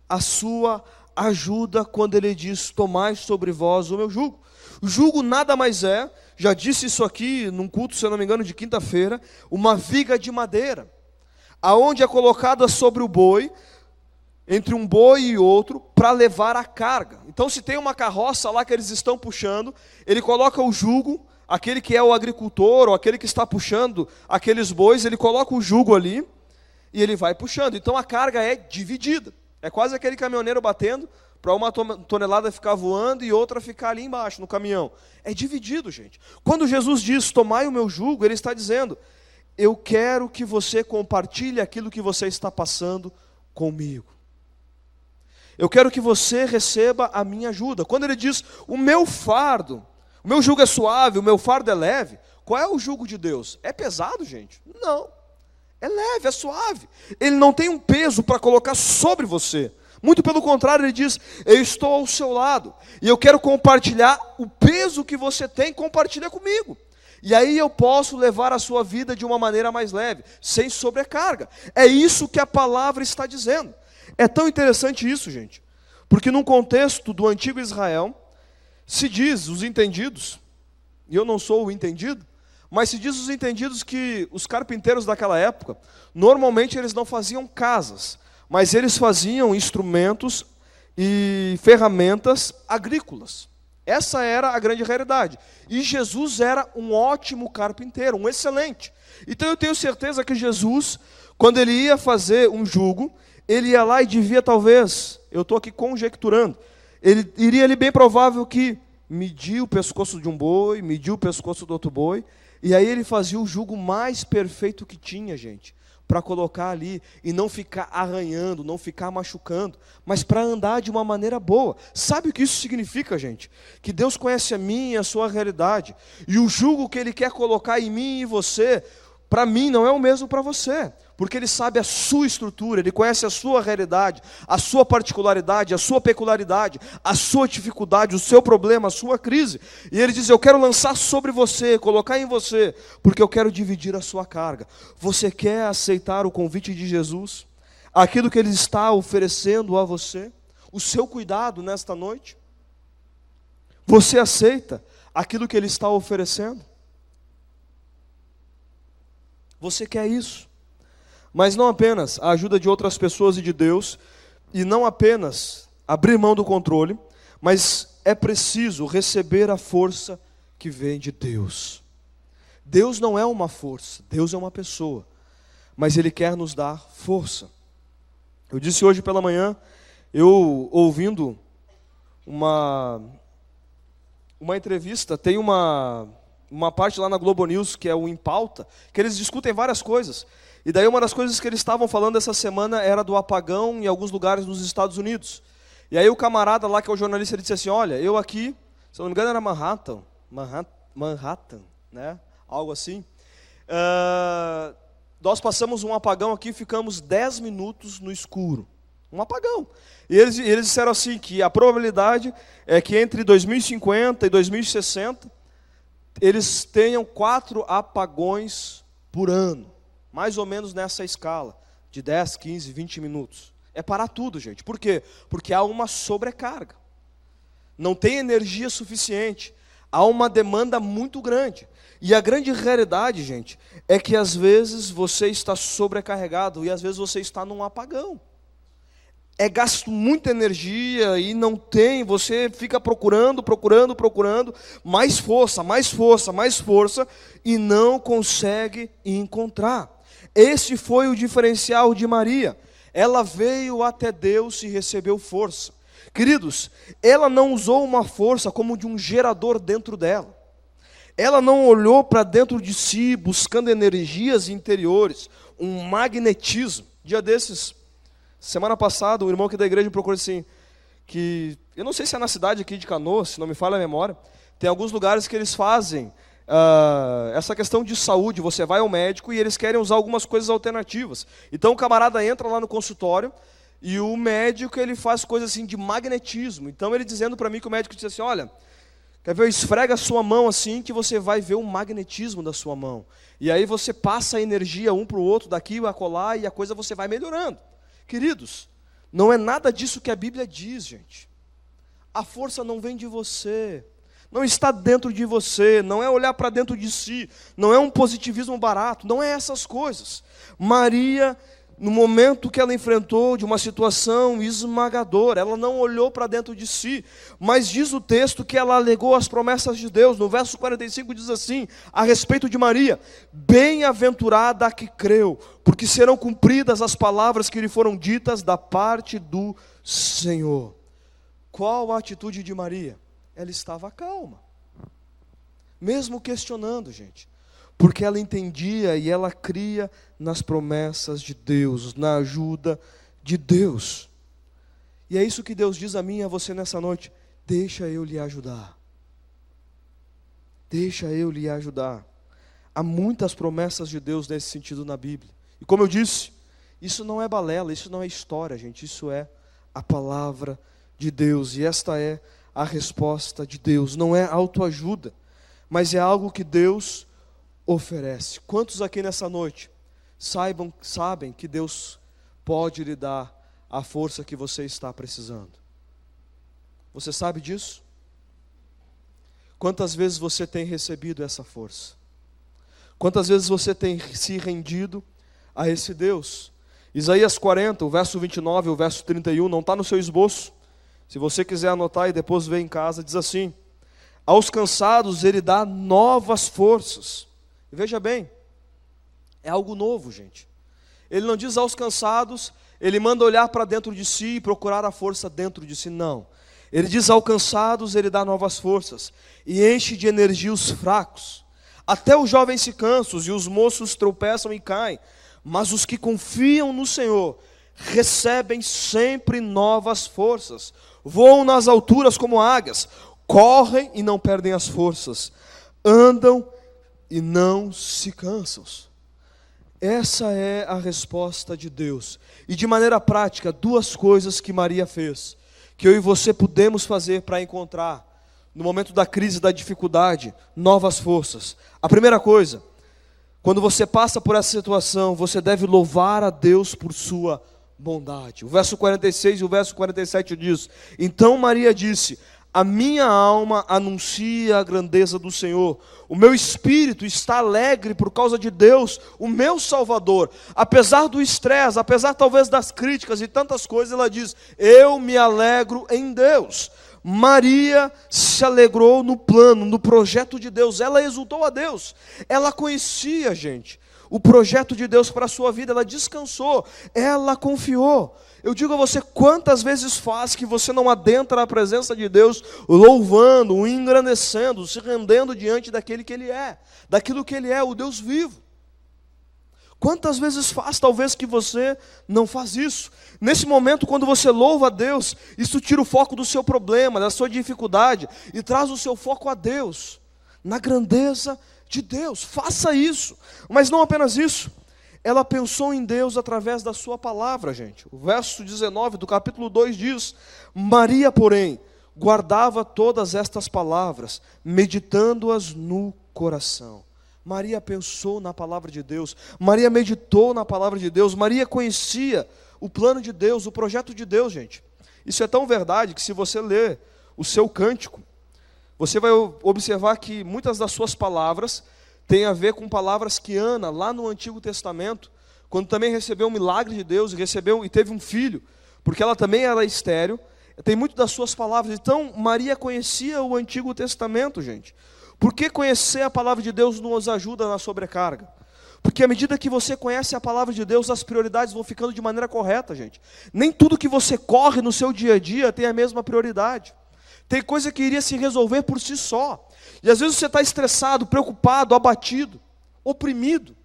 a sua ajuda quando Ele diz, tomai sobre vós o meu jugo. O jugo nada mais é, já disse isso aqui num culto, se eu não me engano, de quinta-feira, uma viga de madeira, aonde é colocada sobre o boi, entre um boi e outro, para levar a carga. Então, se tem uma carroça lá que eles estão puxando, ele coloca o jugo, aquele que é o agricultor, ou aquele que está puxando aqueles bois, ele coloca o jugo ali, e ele vai puxando. Então, a carga é dividida. É quase aquele caminhoneiro batendo, para uma tonelada ficar voando e outra ficar ali embaixo, no caminhão. É dividido, gente. Quando Jesus diz, tomai o meu jugo, Ele está dizendo, eu quero que você compartilhe aquilo que você está passando comigo. Eu quero que você receba a minha ajuda. Quando Ele diz, o meu jugo é suave, o meu fardo é leve, qual é o jugo de Deus? É pesado, gente? Não. É leve, é suave. Ele não tem um peso para colocar sobre você. Muito pelo contrário, Ele diz, eu estou ao seu lado, e eu quero compartilhar o peso que você tem, compartilha comigo. E aí eu posso levar a sua vida de uma maneira mais leve, sem sobrecarga. É isso que a palavra está dizendo. É tão interessante isso, gente, porque num contexto do antigo Israel, se diz, os entendidos, e eu não sou o entendido, mas se diz os entendidos que os carpinteiros daquela época, normalmente eles não faziam casas, mas eles faziam instrumentos e ferramentas agrícolas. Essa era a grande realidade. E Jesus era um ótimo carpinteiro, um excelente. Então eu tenho certeza que Jesus, quando Ele ia fazer um jugo, Ele ia lá e devia talvez, eu estou aqui conjecturando, Ele iria ali bem provável que medir o pescoço de um boi, medir o pescoço do outro boi, e aí Ele fazia o jugo mais perfeito que tinha, gente, para colocar ali e não ficar arranhando, não ficar machucando, mas para andar de uma maneira boa. Sabe o que isso significa, gente? Que Deus conhece a mim e a sua realidade, e o jugo que Ele quer colocar em mim e você, para mim não é o mesmo para você, porque Ele sabe a sua estrutura, Ele conhece a sua realidade, a sua particularidade, a sua peculiaridade, a sua dificuldade, o seu problema, a sua crise. E Ele diz, eu quero lançar sobre você, colocar em você, porque eu quero dividir a sua carga. Você quer aceitar o convite de Jesus? Aquilo que Ele está oferecendo a você? O seu cuidado nesta noite? Você aceita aquilo que Ele está oferecendo? Você quer isso? Mas não apenas a ajuda de outras pessoas e de Deus, e não apenas abrir mão do controle, mas é preciso receber a força que vem de Deus. Deus não é uma força, Deus é uma pessoa, mas Ele quer nos dar força. Eu disse hoje pela manhã, eu ouvindo uma entrevista, tem uma parte lá na Globo News, que é o Em Pauta, que eles discutem várias coisas. E daí uma das coisas que eles estavam falando essa semana era do apagão em alguns lugares dos Estados Unidos. E aí o camarada lá, que é o jornalista, ele disse assim, olha, eu aqui, se eu não me engano era Manhattan, né? Algo assim. Nós passamos um apagão aqui, ficamos 10 minutos no escuro. Um apagão. E eles disseram assim, que a probabilidade é que entre 2050 e 2060, eles tenham 4 apagões por ano. Mais ou menos nessa escala, de 10, 15, 20 minutos. É parar tudo, gente. Por quê? Porque há uma sobrecarga. Não tem energia suficiente. Há uma demanda muito grande. E a grande realidade, gente, é que às vezes você está sobrecarregado e às vezes você está num apagão. É gasto muita energia e não tem, você fica procurando, mais força, e não consegue encontrar. Esse foi o diferencial de Maria. Ela veio até Deus e recebeu força. Queridos, ela não usou uma força como de um gerador dentro dela. Ela não olhou para dentro de si buscando energias interiores, um magnetismo. Dia desses, semana passada, um irmão aqui da igreja me procurou assim, que eu não sei se é na cidade aqui de Canoas, se não me falha a memória, tem alguns lugares que eles fazem essa questão de saúde, você vai ao médico e eles querem usar algumas coisas alternativas. Então o camarada entra lá no consultório e o médico ele faz coisas assim de magnetismo. Então ele dizendo para mim que o médico disse assim, olha, quer ver, esfrega a sua mão assim que você vai ver o magnetismo da sua mão. E aí você passa a energia um para o outro, daqui a colar, e a coisa você vai melhorando. Queridos, não é nada disso que a Bíblia diz, gente. A força não vem de você, não está dentro de você, não é olhar para dentro de si, não é um positivismo barato, não é essas coisas. Maria, no momento que ela enfrentou de uma situação esmagadora, ela não olhou para dentro de si, mas diz o texto que ela alegou as promessas de Deus. No verso 45 diz assim, a respeito de Maria: bem-aventurada a que creu, porque serão cumpridas as palavras que lhe foram ditas da parte do Senhor. Qual a atitude de Maria? Ela estava calma, mesmo questionando, gente, porque ela entendia e ela cria nas promessas de Deus, na ajuda de Deus. E é isso que Deus diz a mim e a você nessa noite: deixa eu lhe ajudar. Deixa eu lhe ajudar. Há muitas promessas de Deus nesse sentido na Bíblia. E como eu disse, isso não é balela, isso não é história, gente, isso é a palavra de Deus. E esta é a resposta de Deus. Não é autoajuda, mas é algo que Deus oferece. Quantos aqui nessa noite sabem que Deus pode lhe dar a força que você está precisando? Você sabe disso? Quantas vezes você tem recebido essa força? Quantas vezes você tem se rendido a esse Deus? Isaías 40, o verso 29 e o verso 31, não está no seu esboço. Se você quiser anotar e depois ver em casa, diz assim: aos cansados Ele dá novas forças. E veja bem, é algo novo, gente. Ele não diz aos cansados, Ele manda olhar para dentro de si e procurar a força dentro de si, não. Ele diz aos cansados, Ele dá novas forças e enche de energia os fracos. Até os jovens se cansam e os moços tropeçam e caem, mas os que confiam no Senhor recebem sempre novas forças. Voam nas alturas como águias, correm e não perdem as forças, andam e não se cansam. Essa é a resposta de Deus. E de maneira prática, duas coisas que Maria fez, que eu e você podemos fazer para encontrar, no momento da crise, da dificuldade, novas forças. A primeira coisa, quando você passa por essa situação, você deve louvar a Deus por sua bondade. O verso 46 e o verso 47 diz: então Maria disse: a minha alma anuncia a grandeza do Senhor, o meu espírito está alegre por causa de Deus, o meu Salvador. Apesar do estresse, apesar talvez das críticas e tantas coisas, ela diz: eu me alegro em Deus. Maria se alegrou no plano, no projeto de Deus. Ela exultou a Deus. Ela conhecia, gente, o projeto de Deus para a sua vida. Ela descansou, ela confiou. Eu digo a você, quantas vezes faz que você não adentra a presença de Deus, louvando, o engrandecendo, se rendendo diante daquele que Ele é, daquilo que Ele é, o Deus vivo. Quantas vezes faz, talvez, que você não faz isso? Nesse momento, quando você louva a Deus, isso tira o foco do seu problema, da sua dificuldade, e traz o seu foco a Deus, na grandeza de Deus. Faça isso. Mas não apenas isso. Ela pensou em Deus através da sua palavra, gente. O verso 19 do capítulo 2 diz: Maria, porém, guardava todas estas palavras, meditando-as no coração. Maria pensou na palavra de Deus. Maria meditou na palavra de Deus. Maria conhecia o plano de Deus, o projeto de Deus, gente. Isso é tão verdade que se você ler o seu cântico, você vai observar que muitas das suas palavras têm a ver com palavras que Ana, lá no Antigo Testamento, quando também recebeu um milagre de Deus e teve um filho, porque ela também era estéril, tem muito das suas palavras. Então, Maria conhecia o Antigo Testamento, gente. Por que conhecer a palavra de Deus nos ajuda na sobrecarga? Porque à medida que você conhece a palavra de Deus, as prioridades vão ficando de maneira correta, gente. Nem tudo que você corre no seu dia a dia tem a mesma prioridade. Tem coisa que iria se resolver por si só. E às vezes você está estressado, preocupado, abatido, oprimido.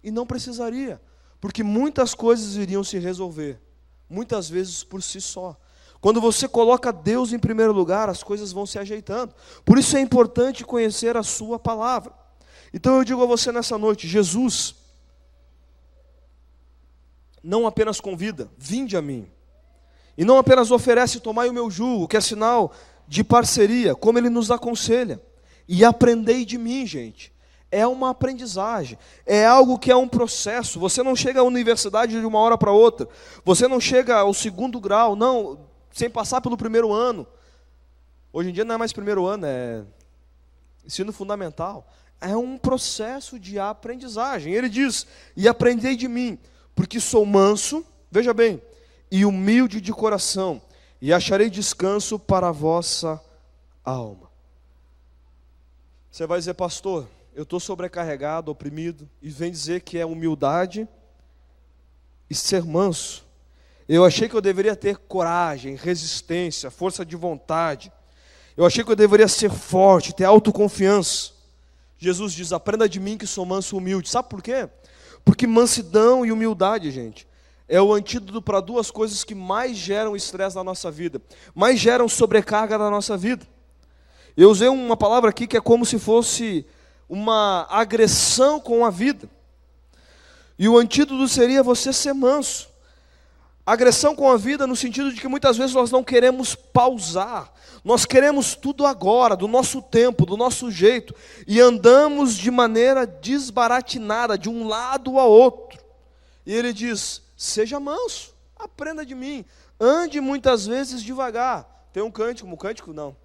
E não precisaria, porque muitas coisas iriam se resolver, muitas vezes por si só. Quando você coloca Deus em primeiro lugar, as coisas vão se ajeitando. Por isso é importante conhecer a sua palavra. Então eu digo a você nessa noite, Jesus não apenas convida, vinde a mim. E não apenas oferece, tomai o meu jugo, que é sinal de parceria, como Ele nos aconselha. E aprendei de mim, gente. É uma aprendizagem, é algo que é um processo. Você não chega à universidade de uma hora para outra. Você não chega ao segundo grau, não, sem passar pelo primeiro ano. Hoje em dia não é mais primeiro ano, é ensino fundamental. É um processo de aprendizagem. Ele diz, e aprendei de mim, porque sou manso, veja bem, e humilde de coração, e acharei descanso para a vossa alma. Você vai dizer, pastor, eu estou sobrecarregado, oprimido, e vem dizer que é humildade e ser manso. Eu achei que eu deveria ter coragem, resistência, força de vontade. Eu achei que eu deveria ser forte, ter autoconfiança. Jesus diz, aprenda de mim que sou manso e humilde. Sabe por quê? Porque mansidão e humildade, gente, é o antídoto para duas coisas que mais geram estresse na nossa vida, mais geram sobrecarga na nossa vida. Eu usei uma palavra aqui que é como se fosse uma agressão com a vida. E o antídoto seria você ser manso. Agressão com a vida no sentido de que muitas vezes nós não queremos pausar. Nós queremos tudo agora, do nosso tempo, do nosso jeito. E andamos de maneira desbaratinada, de um lado a outro. E ele diz, seja manso, aprenda de mim. Ande muitas vezes devagar. Tem um cântico não.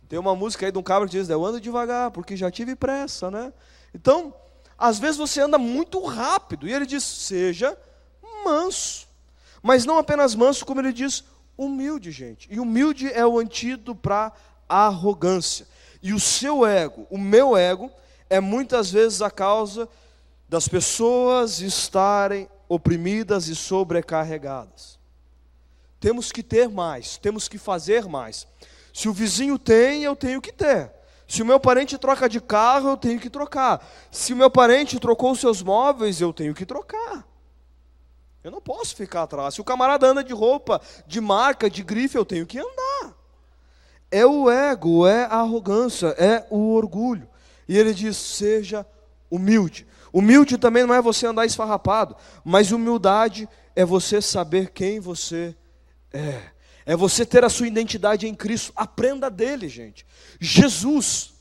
Tem uma música aí de um cabra que diz, eu ando devagar, porque já tive pressa, né? Então, às vezes você anda muito rápido. E ele diz, seja manso. Mas não apenas manso, como ele diz, humilde, gente. E humilde é o antídoto para a arrogância. E o seu ego, o meu ego, é muitas vezes a causa das pessoas estarem oprimidas e sobrecarregadas. Temos que ter mais, temos que fazer mais. Se o vizinho tem, eu tenho que ter. Se o meu parente troca de carro, eu tenho que trocar. Se o meu parente trocou os seus móveis, eu tenho que trocar. Eu não posso ficar atrás. Se o camarada anda de roupa, de marca, de grife, eu tenho que andar. É o ego, é a arrogância, é o orgulho. E ele diz, seja humilde. Humilde também não é você andar esfarrapado, mas humildade é você saber quem você é. É você ter a sua identidade em Cristo. Aprenda dele, gente. Jesus,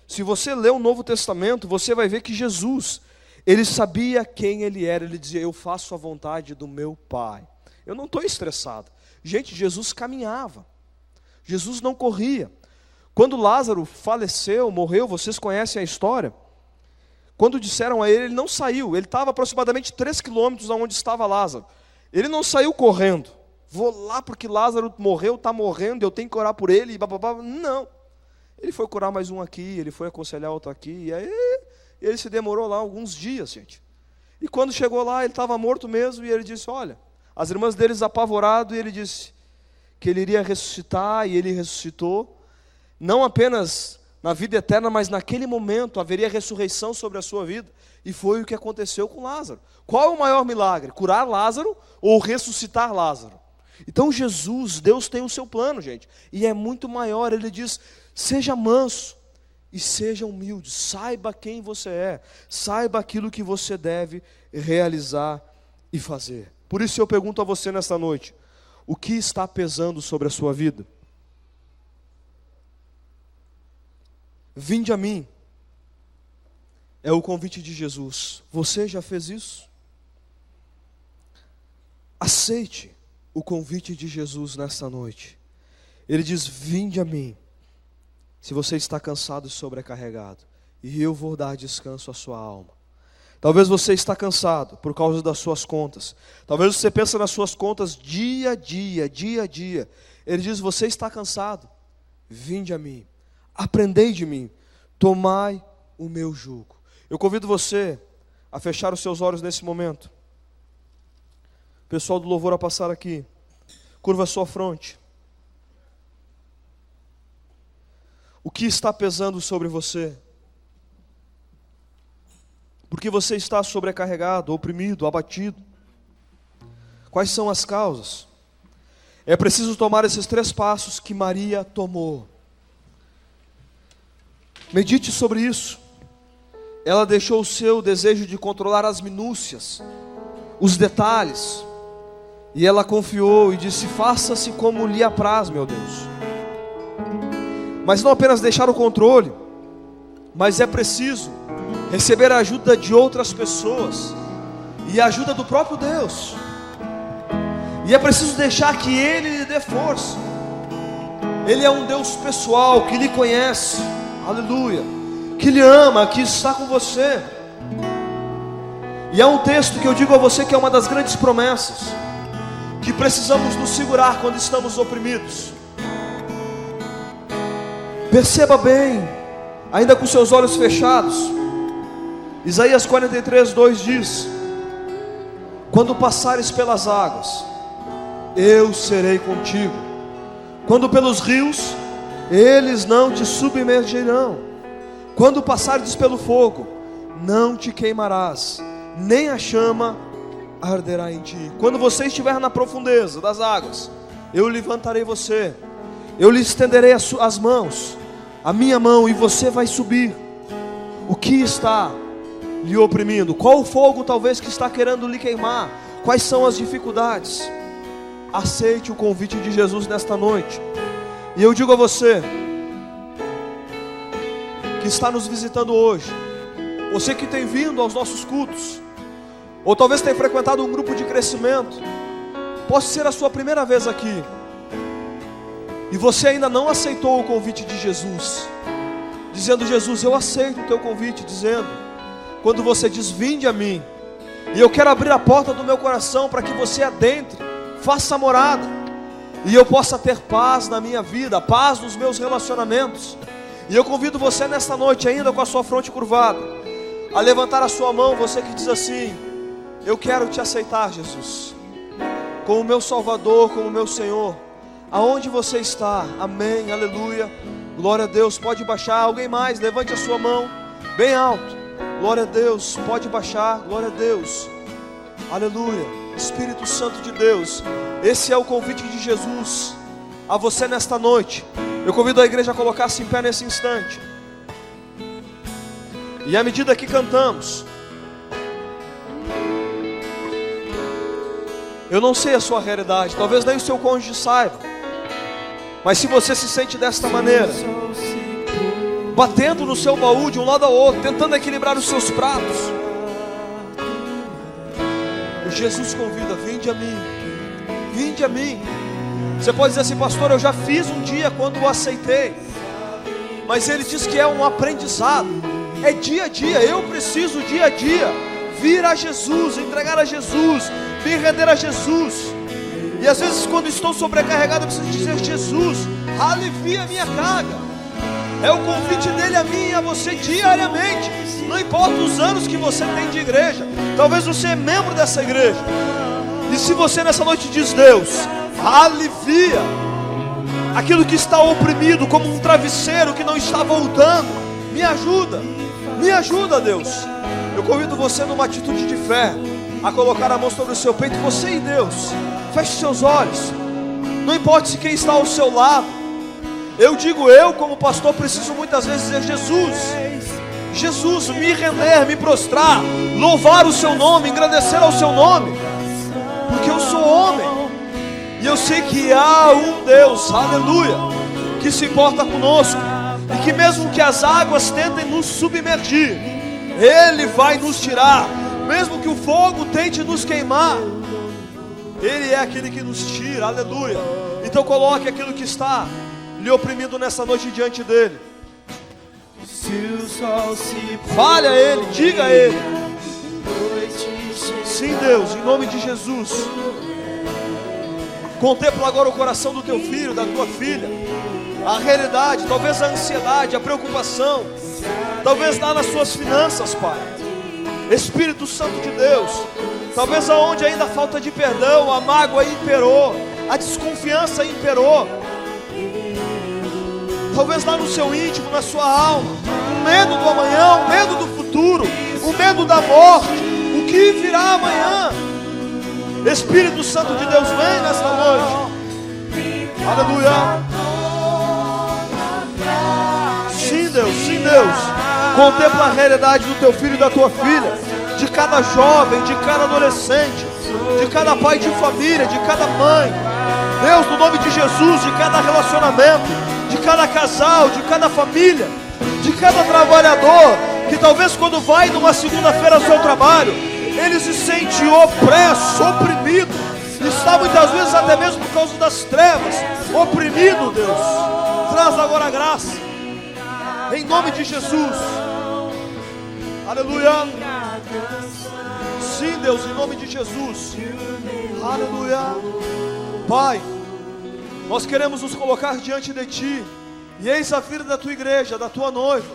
se você ler o Novo Testamento, você vai ver que Jesus, ele sabia quem ele era. Ele dizia, eu faço a vontade do meu Pai. Eu não estou estressado. Gente, Jesus caminhava. Jesus não corria. Quando Lázaro faleceu, morreu, vocês conhecem a história. Quando disseram a ele, ele não saiu. Ele estava aproximadamente 3 quilômetros de onde estava Lázaro. Ele não saiu correndo. Vou lá porque Lázaro morreu, está morrendo, eu tenho que orar por ele. Não. Ele foi curar mais um aqui, ele foi aconselhar outro aqui. E aí ele se demorou lá alguns dias, gente. E quando chegou lá, ele estava morto mesmo. E ele disse, olha, as irmãs deles apavoradas. E ele disse que ele iria ressuscitar. E ele ressuscitou. Não apenas na vida eterna, mas naquele momento haveria ressurreição sobre a sua vida. E foi o que aconteceu com Lázaro. Qual é o maior milagre? Curar Lázaro ou ressuscitar Lázaro? Então Jesus, Deus tem o seu plano, gente. E é muito maior. Ele diz, seja manso e seja humilde. Saiba quem você é. Saiba aquilo que você deve realizar e fazer. Por isso eu pergunto a você nesta noite: o que está pesando sobre a sua vida? Vinde a mim. É o convite de Jesus. Você já fez isso? Aceite o convite de Jesus nesta noite. Ele diz: vinde a mim, se você está cansado e sobrecarregado, e eu vou dar descanso à sua alma. Talvez você está cansado por causa das suas contas. Talvez você pense nas suas contas dia a dia, dia a dia. Ele diz: você está cansado? Vinde a mim, aprendei de mim, tomai o meu jugo. Eu convido você a fechar os seus olhos nesse momento. Pessoal do louvor a passar aqui. Curva a sua fronte. O que está pesando sobre você? Porque você está sobrecarregado, oprimido, abatido? Quais são as causas? É preciso tomar esses 3 passos que Maria tomou. Medite sobre isso. Ela deixou o seu desejo de controlar as minúcias, os detalhes, e ela confiou e disse: faça-se como lhe apraz, meu Deus. Mas não apenas deixar o controle, mas é preciso receber a ajuda de outras pessoas e a ajuda do próprio Deus. E é preciso deixar que Ele lhe dê força. Ele é um Deus pessoal, que lhe conhece, aleluia, que lhe ama, que está com você. E há um texto que eu digo a você que é uma das grandes promessas, que precisamos nos segurar quando estamos oprimidos. Perceba bem, ainda com seus olhos fechados, Isaías 43:2 diz: quando passares pelas águas, eu serei contigo. Quando pelos rios, eles não te submergirão. Quando passares pelo fogo, não te queimarás, nem a chama arderá em ti. Quando você estiver na profundeza das águas, eu levantarei você, eu lhe estenderei as mãos, a minha mão, e você vai subir. O que está lhe oprimindo? Qual o fogo talvez que está querendo lhe queimar? Quais são as dificuldades? Aceite o convite de Jesus nesta noite. E eu digo a você que está nos visitando hoje, você que tem vindo aos nossos cultos, ou talvez tenha frequentado um grupo de crescimento, pode ser a sua primeira vez aqui, e você ainda não aceitou o convite de Jesus, dizendo: Jesus, eu aceito o teu convite, dizendo, quando você diz: vinde a mim, e eu quero abrir a porta do meu coração para que você adentre, faça morada, e eu possa ter paz na minha vida, paz nos meus relacionamentos. E eu convido você nesta noite, ainda com a sua fronte curvada, a levantar a sua mão, você que diz assim: eu quero te aceitar, Jesus, como meu Salvador, como meu Senhor. Aonde você está? Amém, aleluia, glória a Deus. Pode baixar. Alguém mais? Levante a sua mão bem alto. Glória a Deus. Pode baixar. Glória a Deus, aleluia. Espírito Santo de Deus, esse é o convite de Jesus a você nesta noite. Eu convido a igreja a colocar-se em pé nesse instante. E à medida que cantamos, eu não sei a sua realidade, talvez nem o seu cônjuge saiba, mas se você se sente desta maneira, batendo no seu baú de um lado ao outro, tentando equilibrar os seus pratos, Jesus convida: vinde a mim, vinde a mim. Você pode dizer assim: pastor, eu já fiz um dia quando o aceitei, mas ele diz que é um aprendizado, é dia a dia. Eu preciso dia a dia vir a Jesus, entregar a Jesus, me render a Jesus. E às vezes quando estou sobrecarregado, eu preciso dizer: Jesus, alivia a minha carga. É o convite dele a mim e a você diariamente. Não importa os anos que você tem de igreja, talvez você é membro dessa igreja, e se você nessa noite diz: Deus, alivia aquilo que está oprimido, como um travesseiro que não está voltando, me ajuda, Deus. Eu convido você numa atitude de fé a colocar a mão sobre o seu peito, você e Deus. Feche seus olhos. Não importa se quem está ao seu lado, Eu digo, eu como pastor preciso muitas vezes dizer: Jesus, Jesus, me render, me prostrar, louvar o seu nome, engrandecer ao seu nome, porque eu sou homem, e eu sei que há um Deus, aleluia, que se importa conosco, e que mesmo que as águas tentem nos submergir, Ele vai nos tirar. Mesmo que o fogo tente nos queimar, Ele é aquele que nos tira, aleluia. Então coloque aquilo que está lhe oprimindo nessa noite diante dEle. Fale a Ele, diga a Ele: sim, Deus, em nome de Jesus. Contempla agora o coração do teu filho, da tua filha, a realidade, talvez a ansiedade, a preocupação, talvez lá nas suas finanças, Pai. Espírito Santo de Deus, talvez aonde ainda falta de perdão, a mágoa imperou, a desconfiança imperou, talvez lá no seu íntimo, na sua alma, o medo do amanhã, o medo do futuro, o medo da morte, o que virá amanhã. Espírito Santo de Deus, vem nesta noite, aleluia. Sim, Deus, sim, Deus. Contempla a realidade do teu filho e da tua filha, de cada jovem, de cada adolescente, de cada pai de família, de cada mãe. Deus, no nome de Jesus, de cada relacionamento, de cada casal, de cada família, de cada trabalhador, que talvez quando vai numa segunda-feira ao seu trabalho, ele se sente opresso, oprimido, está muitas vezes até mesmo por causa das trevas, oprimido. Deus, traz agora a graça, em nome de Jesus, aleluia. Sim, Deus, em nome de Jesus, aleluia. Pai, nós queremos nos colocar diante de Ti, e eis a vida da Tua igreja, da Tua noiva,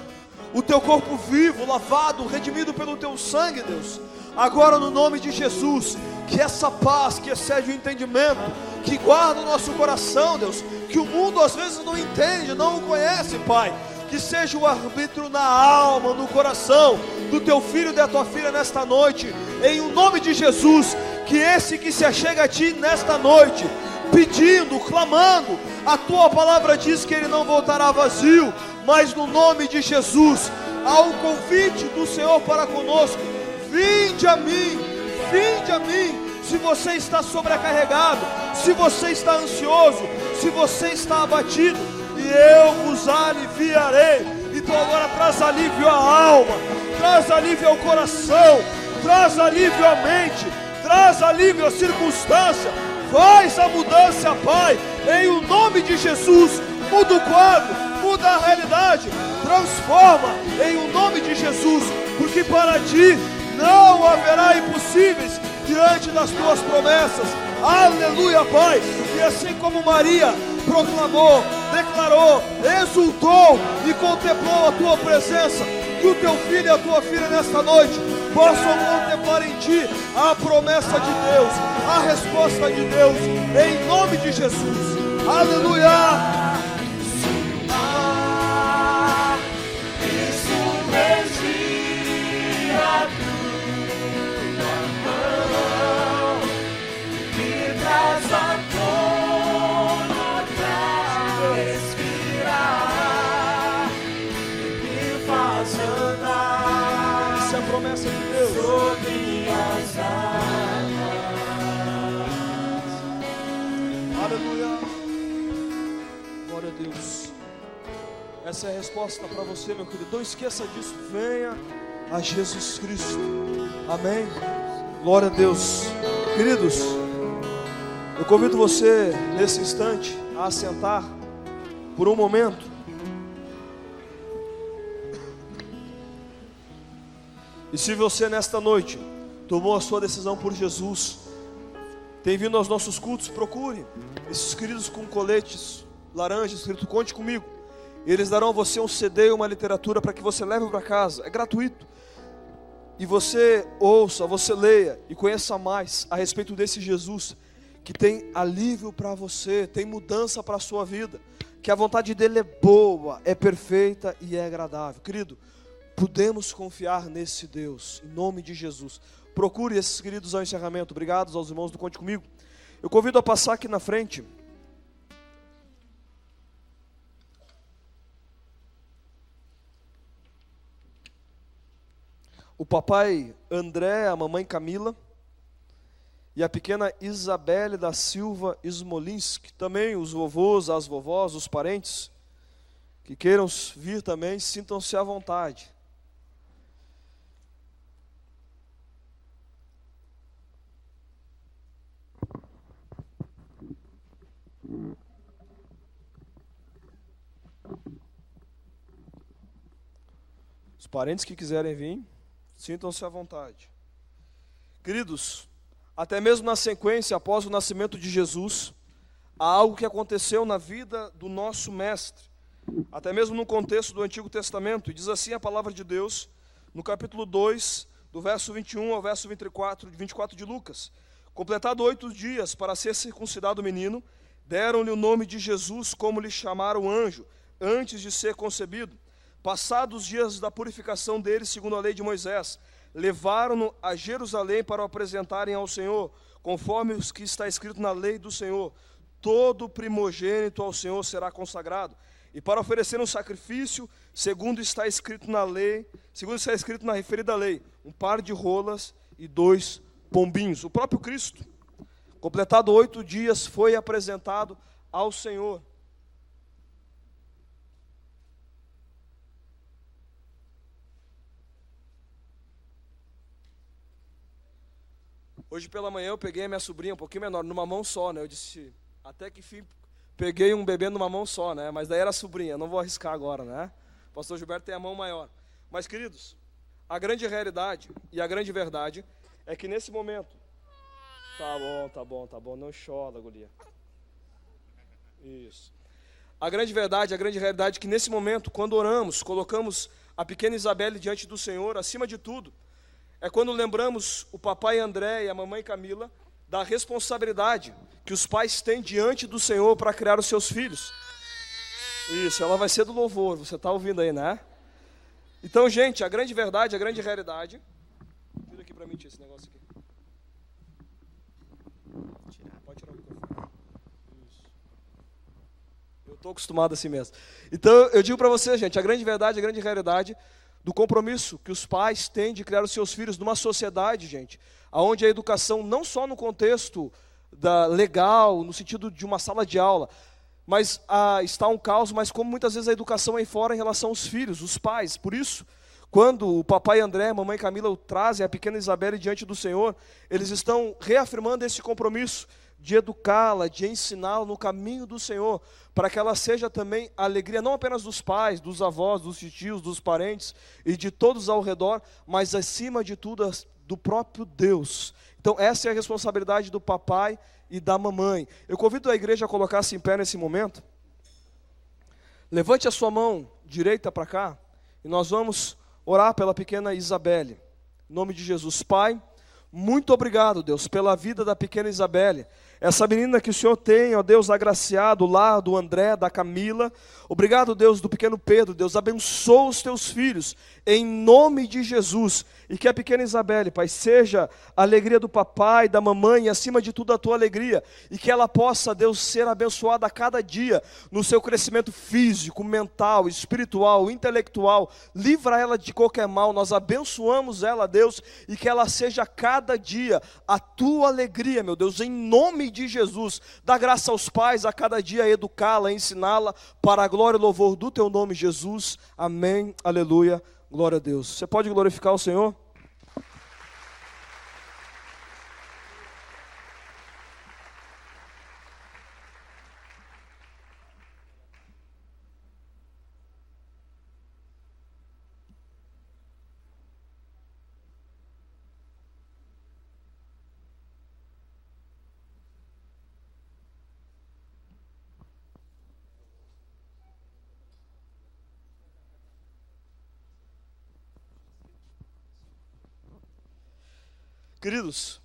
o Teu corpo vivo, lavado, redimido pelo Teu sangue, Deus. Agora, no nome de Jesus, que essa paz que excede o entendimento, que guarda o nosso coração, Deus, que o mundo às vezes não entende, não o conhece, Pai, que seja o arbítrio na alma, no coração do teu filho e da tua filha nesta noite, em o nome de Jesus. Que esse que se achega a ti nesta noite, pedindo, clamando, a tua palavra diz que ele não voltará vazio, mas no nome de Jesus, há um convite do Senhor para conosco: vinde a mim, vinde a mim. Se você está sobrecarregado, se você está ansioso, se você está abatido, e eu vos aliviarei. Então agora traz alívio à alma, traz alívio ao coração, traz alívio à mente, traz alívio à circunstância. Faz a mudança, Pai, em o nome de Jesus. Muda o quadro, muda a realidade, transforma em o nome de Jesus, porque para Ti não haverá impossíveis diante das Tuas promessas. Aleluia, Pai. E assim como Maria proclamou, declarou, exultou e contemplou a Tua presença, que o Teu filho e a Tua filha nesta noite possam contemplar em Ti a promessa de Deus, a resposta de Deus, em nome de Jesus. Aleluia. Essa é a promessa de Deus sobre as águas. Aleluia. Glória a Deus. Essa é a resposta para você, meu querido. Não esqueça disso. Venha a Jesus Cristo. Amém. Glória a Deus. Queridos, eu convido você nesse instante a assentar por um momento. E se você nesta noite tomou a sua decisão por Jesus, tem vindo aos nossos cultos, procure esses queridos com coletes laranja escrito "Conte comigo". Eles darão a você um CD e uma literatura para que você leve para casa. É gratuito. E você ouça, você leia e conheça mais a respeito desse Jesus que tem alívio para você, tem mudança para a sua vida, que a vontade dele é boa, é perfeita e é agradável. Querido, podemos confiar nesse Deus, em nome de Jesus. Procure esses queridos ao encerramento. Obrigado aos irmãos do Conte Comigo. Eu convido a passar aqui na frente o papai André, a mamãe Camila e a pequena Isabelle da Silva Smolinski. Também os vovôs, as vovós, os parentes que queiram vir também, sintam-se à vontade. Os parentes que quiserem vir, sintam-se à vontade. Queridos, até mesmo na sequência, após o nascimento de Jesus, há algo que aconteceu na vida do nosso mestre, até mesmo no contexto do Antigo Testamento, e diz assim a palavra de Deus, no capítulo 2, do verso 21 ao verso 24 de Lucas. Completado 8 dias para ser circuncidado o menino, deram-lhe o nome de Jesus, como lhe chamaram o anjo, antes de ser concebido. Passados os dias da purificação dele, segundo a lei de Moisés, levaram-no a Jerusalém para o apresentarem ao Senhor, conforme os que está escrito na lei do Senhor. Todo primogênito ao Senhor será consagrado, e para oferecer um sacrifício, segundo está escrito na lei, segundo está escrito na referida lei, um par de rolas e 2 pombinhos. O próprio Cristo, completado 8 dias, foi apresentado ao Senhor. Hoje pela manhã eu peguei a minha sobrinha, um pouquinho menor, numa mão só, né? Eu disse, até que enfim, peguei um bebê numa mão só, né? Mas daí era a sobrinha, não vou arriscar agora, né? O pastor Gilberto tem a mão maior. Mas, queridos, a grande realidade e a grande verdade é que nesse momento... Tá bom, não chora, guria. Isso. A grande verdade, a grande realidade é que nesse momento, quando oramos, colocamos a pequena Isabelle diante do Senhor, acima de tudo, é quando lembramos o papai André e a mamãe Camila da responsabilidade que os pais têm diante do Senhor para criar os seus filhos. Isso, ela vai ser do louvor, você está ouvindo aí, né? Então, gente, a grande verdade, a grande realidade... Tira aqui para mim, esse negócio aqui. Pode tirar o microfone. Isso. Eu estou acostumado assim mesmo. Então, eu digo para você, gente, a grande verdade, a grande realidade... do compromisso que os pais têm de criar os seus filhos numa sociedade, gente, onde a educação, não só no contexto legal, no sentido de uma sala de aula, mas está um caos, mas como muitas vezes a educação é aí fora em relação aos filhos, os pais. Por isso, quando o papai André, a mamãe Camila trazem a pequena Isabelle diante do Senhor, eles estão reafirmando esse compromisso de educá-la, de ensiná-la no caminho do Senhor, para que ela seja também a alegria, não apenas dos pais, dos avós, dos tios, dos parentes e de todos ao redor, mas acima de tudo do próprio Deus. Então essa é a responsabilidade do papai e da mamãe. Eu convido a igreja a colocar-se em pé nesse momento. Levante a sua mão direita para cá e nós vamos orar pela pequena Isabelle. Em nome de Jesus. Pai, muito obrigado, Deus, pela vida da pequena Isabelle. Essa menina que o Senhor tem, ó Deus, agraciado lá do André, da Camila. Obrigado, Deus, do pequeno Pedro. Deus, abençoa os teus filhos, em nome de Jesus. E que a pequena Isabelle, Pai, seja a alegria do papai, da mamãe, e acima de tudo a tua alegria. E que ela possa, Deus, ser abençoada a cada dia, no seu crescimento físico, mental, espiritual, intelectual. Livra ela de qualquer mal, nós abençoamos ela, Deus, e que ela seja a cada dia a tua alegria, meu Deus, em nome de Jesus. Dá graça aos pais a cada dia, educá-la, ensiná-la, para a glória e louvor do teu nome, Jesus. Amém, aleluia, glória a Deus. Você pode glorificar o Senhor? Queridos,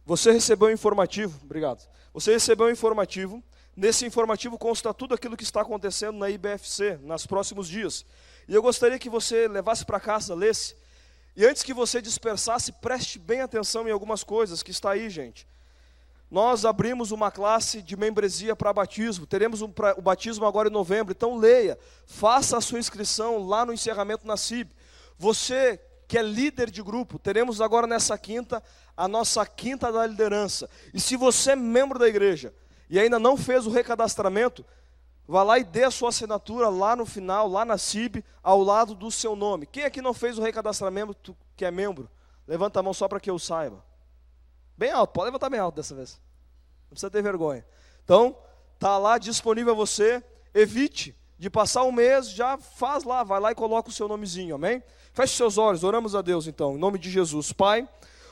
você recebeu um informativo, obrigado. Você recebeu um informativo, nesse informativo consta tudo aquilo que está acontecendo na IBFC, nos próximos dias. E eu gostaria que você levasse para casa, lesse, e antes que você dispersasse, preste bem atenção em algumas coisas que está aí, gente. Nós abrimos uma classe de membresia para batismo, teremos o batismo agora em novembro, então leia, faça a sua inscrição lá no encerramento na CIB. Você que é líder de grupo. Teremos agora nessa quinta, a nossa quinta da liderança. E se você é membro da igreja e ainda não fez o recadastramento, vá lá e dê a sua assinatura lá no final, lá na CIB, ao lado do seu nome. Quem aqui não fez o recadastramento que é membro? Levanta a mão só para que eu saiba. Bem alto, pode levantar bem alto dessa vez. Não precisa ter vergonha. Então, está lá disponível a você. Evite de passar um mês, já faz lá, vai lá e coloca o seu nomezinho, amém? Feche seus olhos, oramos a Deus então, em nome de Jesus. Pai,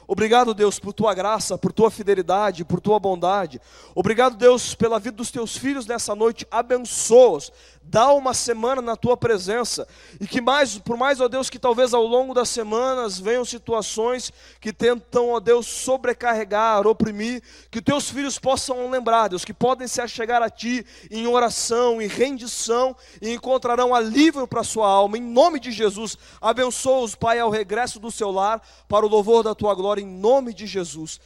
obrigado, Deus, por tua graça, por tua fidelidade, por tua bondade. Obrigado, Deus, pela vida dos teus filhos nessa noite. Abençoa-os. Dá uma semana na tua presença. E que mais, por mais, ó Deus, que talvez ao longo das semanas venham situações que tentam, ó Deus, sobrecarregar, oprimir, que teus filhos possam lembrar, Deus, que podem se achegar a ti em oração, em rendição, e encontrarão alívio para a sua alma. Em nome de Jesus, abençoa-os, Pai, ao regresso do seu lar, para o louvor da tua glória, em nome de Jesus.